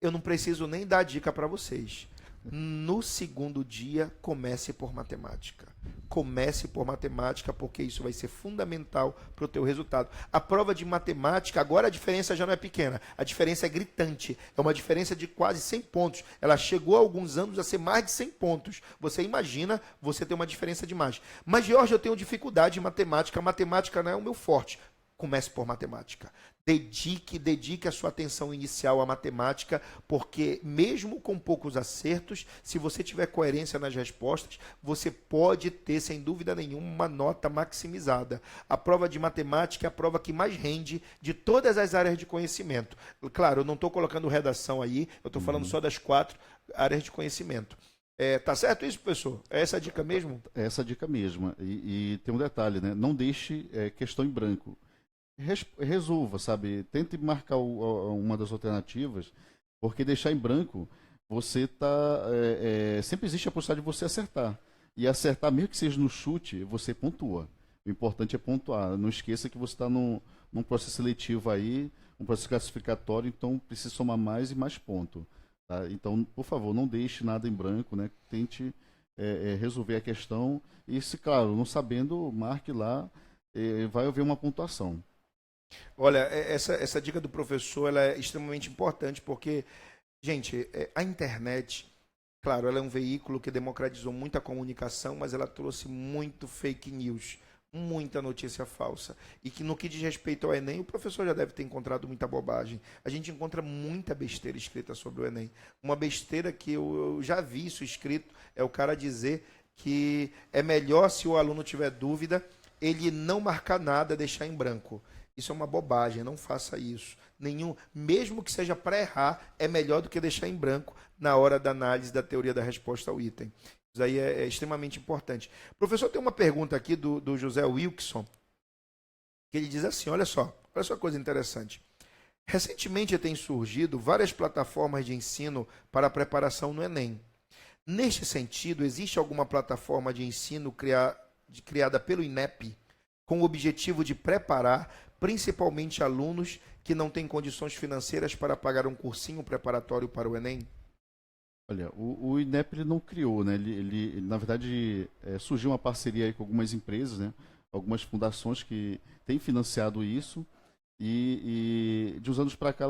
Eu não preciso nem dar dica para vocês. No segundo dia, comece por matemática. Comece por matemática, porque isso vai ser fundamental para o teu resultado. A prova de matemática, agora a diferença já não é pequena, a diferença é gritante. É uma diferença de quase 100 pontos. Ela chegou há alguns anos a ser mais de 100 pontos. Você imagina, você tem uma diferença de mais. Mas, Jorge, eu tenho dificuldade em matemática. A matemática não é o meu forte. Comece por matemática. Dedique a sua atenção inicial à matemática, porque mesmo com poucos acertos, se você tiver coerência nas respostas, você pode ter, sem dúvida nenhuma, uma nota maximizada. A prova de matemática é a prova que mais rende de todas as áreas de conhecimento. Claro, eu não estou colocando redação aí, eu estou falando só das 4 áreas de conhecimento. Tá certo isso, professor? É essa a dica mesmo? É essa a dica mesmo. E tem um detalhe, né? Não deixe questão em branco. Resolva, sabe? Tente marcar uma das alternativas, porque deixar em branco, você tá. Sempre existe a possibilidade de você acertar. E acertar, mesmo que seja no chute, você pontua. O importante é pontuar. Não esqueça que você está num processo seletivo aí, um processo classificatório, então precisa somar mais e mais ponto. Tá? Então, por favor, não deixe nada em branco, né? Tente resolver a questão. E, se, claro, não sabendo, marque lá, vai haver uma pontuação. Olha, essa dica do professor ela é extremamente importante porque, gente, a internet, claro, ela é um veículo que democratizou muita comunicação, mas ela trouxe muito fake news, muita notícia falsa. E que no que diz respeito ao Enem, o professor já deve ter encontrado muita bobagem. A gente encontra muita besteira escrita sobre o Enem. Uma besteira que eu já vi isso escrito é o cara dizer que é melhor, se o aluno tiver dúvida, ele não marcar nada, deixar em branco. Isso é uma bobagem, não faça isso. Mesmo que seja para errar, é melhor do que deixar em branco na hora da análise da teoria da resposta ao item. Isso aí é extremamente importante. Professor, tem uma pergunta aqui do José Wilkson, que ele diz assim, olha só a coisa interessante. Recentemente tem surgido várias plataformas de ensino para a preparação no Enem. Neste sentido, existe alguma plataforma de ensino criada pelo INEP com o objetivo de preparar principalmente alunos que não têm condições financeiras para pagar um cursinho preparatório para o Enem? Olha, o INEP ele não criou, né? Ele, na verdade, surgiu uma parceria aí com algumas empresas, né? Algumas fundações que têm financiado isso e de uns anos para cá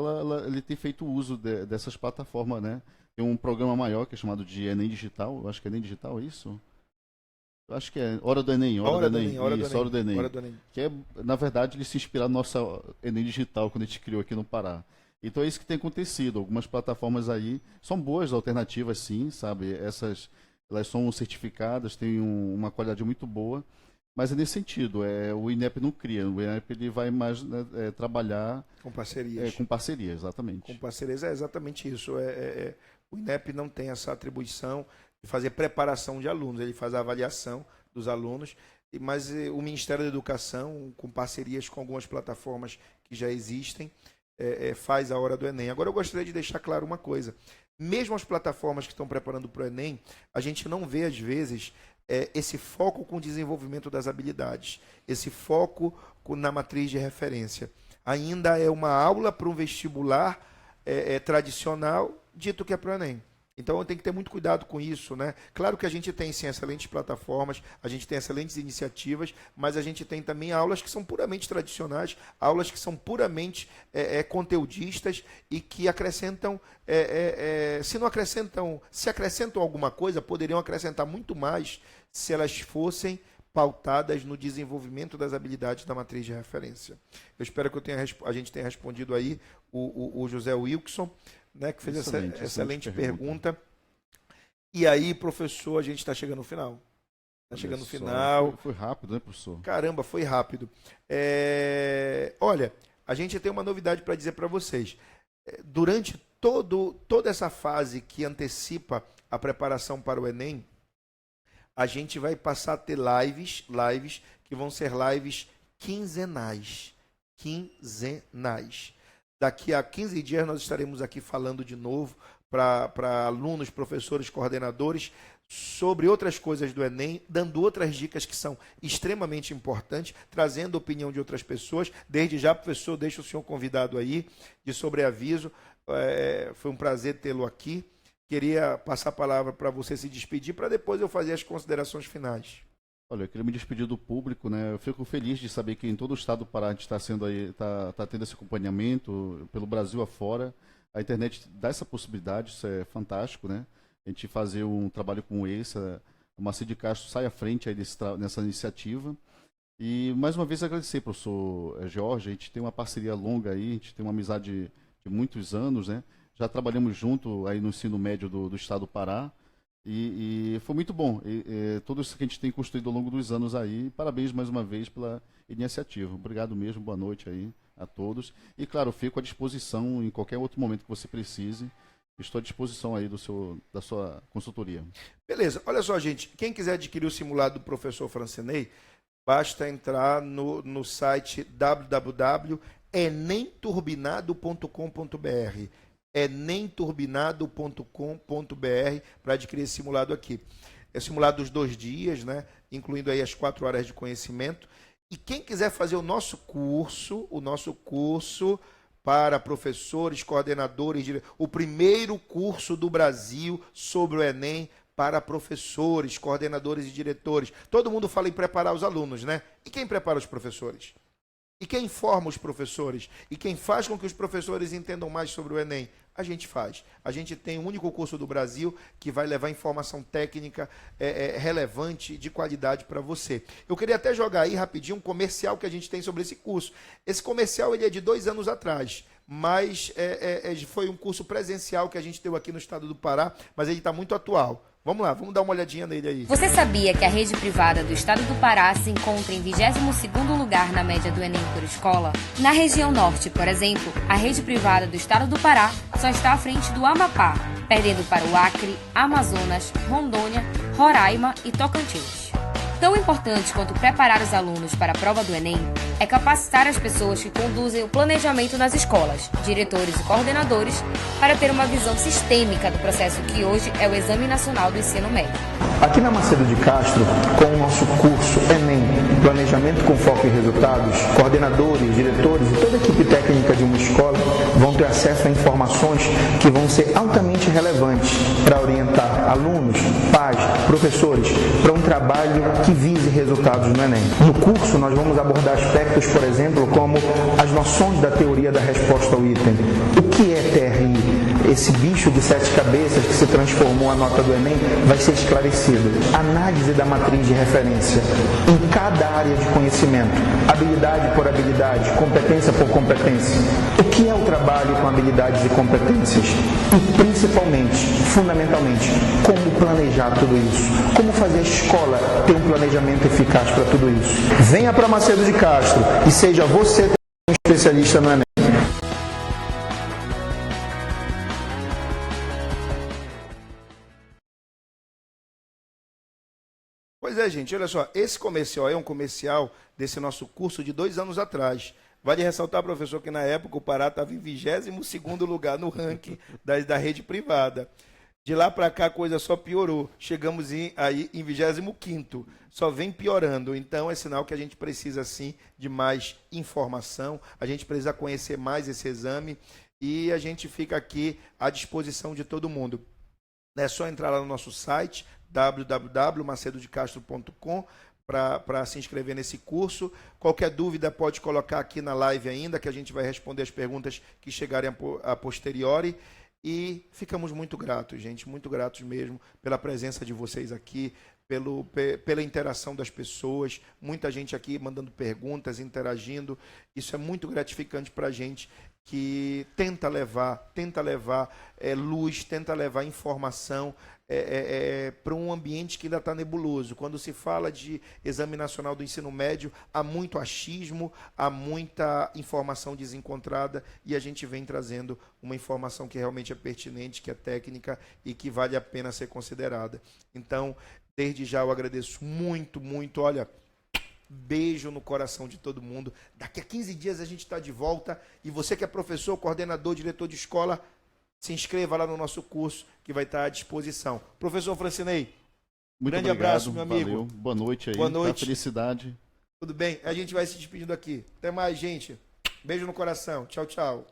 ele tem feito uso dessas plataformas, né? Tem um programa maior que é chamado de Enem Digital, eu acho que é Enem Digital, é isso? Eu acho que é Hora do Enem, Hora do Enem, Hora do Enem. Que é, na verdade, ele se inspirar no nosso Enem Digital, quando a gente criou aqui no Pará. Então é isso que tem acontecido. Algumas plataformas aí são boas alternativas, sim, sabe? Elas são certificadas, têm uma qualidade muito boa, mas é nesse sentido. O INEP não cria, o INEP ele vai mais, né, trabalhar com parcerias. Com parceria, exatamente. Com parcerias, é exatamente isso. O INEP não tem essa atribuição de fazer preparação de alunos, ele faz a avaliação dos alunos, mas o Ministério da Educação, com parcerias com algumas plataformas que já existem, faz a hora do Enem. Agora eu gostaria de deixar claro uma coisa. Mesmo as plataformas que estão preparando para o Enem, a gente não vê, às vezes, esse foco com o desenvolvimento das habilidades, esse foco na matriz de referência. Ainda é uma aula para um vestibular tradicional, dito que é para o Enem. Então tem que ter muito cuidado com isso, né? Claro que a gente tem sim excelentes plataformas, a gente tem excelentes iniciativas, mas a gente tem também aulas que são puramente tradicionais, aulas que são puramente conteudistas e que acrescentam, se acrescentam alguma coisa, poderiam acrescentar muito mais se elas fossem pautadas no desenvolvimento das habilidades da matriz de referência. Eu espero que a gente tenha respondido aí o José Wilkson, né, que fez excelente pergunta. E aí, professor, a gente está chegando no final. Está chegando no final. Foi rápido, né, professor? Caramba, foi rápido. Olha, a gente tem uma novidade para dizer para vocês. Durante toda essa fase que antecipa a preparação para o Enem, a gente vai passar a ter lives que vão ser lives quinzenais. Daqui a 15 dias nós estaremos aqui falando de novo para alunos, professores, coordenadores, sobre outras coisas do Enem, dando outras dicas que são extremamente importantes, trazendo a opinião de outras pessoas. Desde já, professor, deixa o senhor convidado aí, de sobreaviso. Foi um prazer tê-lo aqui. Queria passar a palavra para você se despedir, para depois eu fazer as considerações finais. Olha, eu queria me despedir do público, né? Eu fico feliz de saber que em todo o estado do Pará a gente está tá tendo esse acompanhamento pelo Brasil afora. A internet dá essa possibilidade, isso é fantástico, né? A gente fazer um trabalho como esse, a Marci de Castro sai à frente aí nessa iniciativa. E mais uma vez agradecer, professor Jorge, a gente tem uma parceria longa aí, a gente tem uma amizade de muitos anos, né? Já trabalhamos junto aí no ensino médio do estado do Pará. E foi muito bom. Tudo isso que a gente tem construído ao longo dos anos aí. Parabéns mais uma vez pela iniciativa. Obrigado mesmo, boa noite aí a todos. E claro, fico à disposição em qualquer outro momento que você precise. Estou à disposição aí da sua consultoria. Beleza, olha só, gente. Quem quiser adquirir o simulado do professor Francinei, basta entrar no site www.enemturbinado.com.br. enemturbinado.com.br para adquirir esse simulado aqui. É simulado dos 2 dias, né? Incluindo aí as 4 horas de conhecimento. E quem quiser fazer o nosso curso para professores, coordenadores, o primeiro curso do Brasil sobre o Enem para professores, coordenadores e diretores. Todo mundo fala em preparar os alunos, né? E quem prepara os professores? E quem forma os professores? E quem faz com que os professores entendam mais sobre o Enem? A gente faz. A gente tem o único curso do Brasil que vai levar informação técnica relevante, de qualidade para você. Eu queria até jogar aí rapidinho um comercial que a gente tem sobre esse curso. Esse comercial ele é de 2 anos atrás, mas foi um curso presencial que a gente deu aqui no estado do Pará, mas ele está muito atual. Vamos lá, vamos dar uma olhadinha nele aí. Você sabia que a rede privada do estado do Pará se encontra em 22º lugar na média do Enem por escola? Na região norte, por exemplo, a rede privada do estado do Pará só está à frente do Amapá, perdendo para o Acre, Amazonas, Rondônia, Roraima e Tocantins. Tão importante quanto preparar os alunos para a prova do Enem é capacitar as pessoas que conduzem o planejamento nas escolas, diretores e coordenadores, para ter uma visão sistêmica do processo que hoje é o Exame Nacional do Ensino Médio. Aqui na Macedo de Castro, com o nosso curso Enem, Planejamento com Foco em Resultados, coordenadores, diretores e toda a equipe técnica de uma escola vão ter acesso a informações que vão ser altamente relevantes para orientar alunos, pais, professores, para um trabalho que vise resultados no Enem. No curso, nós vamos abordar aspectos, por exemplo, como as noções da teoria da resposta ao item. O que é TRI? Esse bicho de 7 cabeças que se transformou a nota do Enem vai ser esclarecido. Análise da matriz de referência em cada área de conhecimento, habilidade por habilidade, competência por competência. O que é o trabalho com habilidades e competências? E principalmente, fundamentalmente, como planejar tudo isso? Como fazer a escola ter um planejamento eficaz para tudo isso? Venha para Macedo de Castro e seja você um especialista no Enem. Pois é, gente, olha só, esse comercial é um comercial desse nosso curso de 2 anos atrás. Vale ressaltar, professor, que na época o Pará estava em 22º lugar no ranking da rede privada. De lá para cá a coisa só piorou. Chegamos aí em 25º. Só vem piorando. Então é sinal que a gente precisa sim de mais informação. A gente precisa conhecer mais esse exame. E a gente fica aqui à disposição de todo mundo. É só entrar lá no nosso site, www.macedodecastro.com, para se inscrever nesse curso. Qualquer dúvida pode colocar aqui na live ainda, que a gente vai responder as perguntas que chegarem a posteriori. E ficamos muito gratos, gente, muito gratos mesmo pela presença de vocês aqui, pela interação das pessoas, muita gente aqui mandando perguntas, interagindo. Isso é muito gratificante para a gente, que tenta levar luz, tenta levar informação para um ambiente que ainda está nebuloso. Quando se fala de Exame Nacional do Ensino Médio, há muito achismo, há muita informação desencontrada, e a gente vem trazendo uma informação que realmente é pertinente, que é técnica e que vale a pena ser considerada. Então, desde já eu agradeço muito, muito. Olha, beijo no coração de todo mundo. Daqui a 15 dias a gente está de volta. E você que é professor, coordenador, diretor de escola, se inscreva lá no nosso curso, que vai estar à disposição. Professor Francinei, grande abraço, meu amigo. Valeu. Boa noite aí. Boa noite. Felicidade. Tudo bem? A gente vai se despedindo aqui. Até mais, gente. Beijo no coração. Tchau, tchau.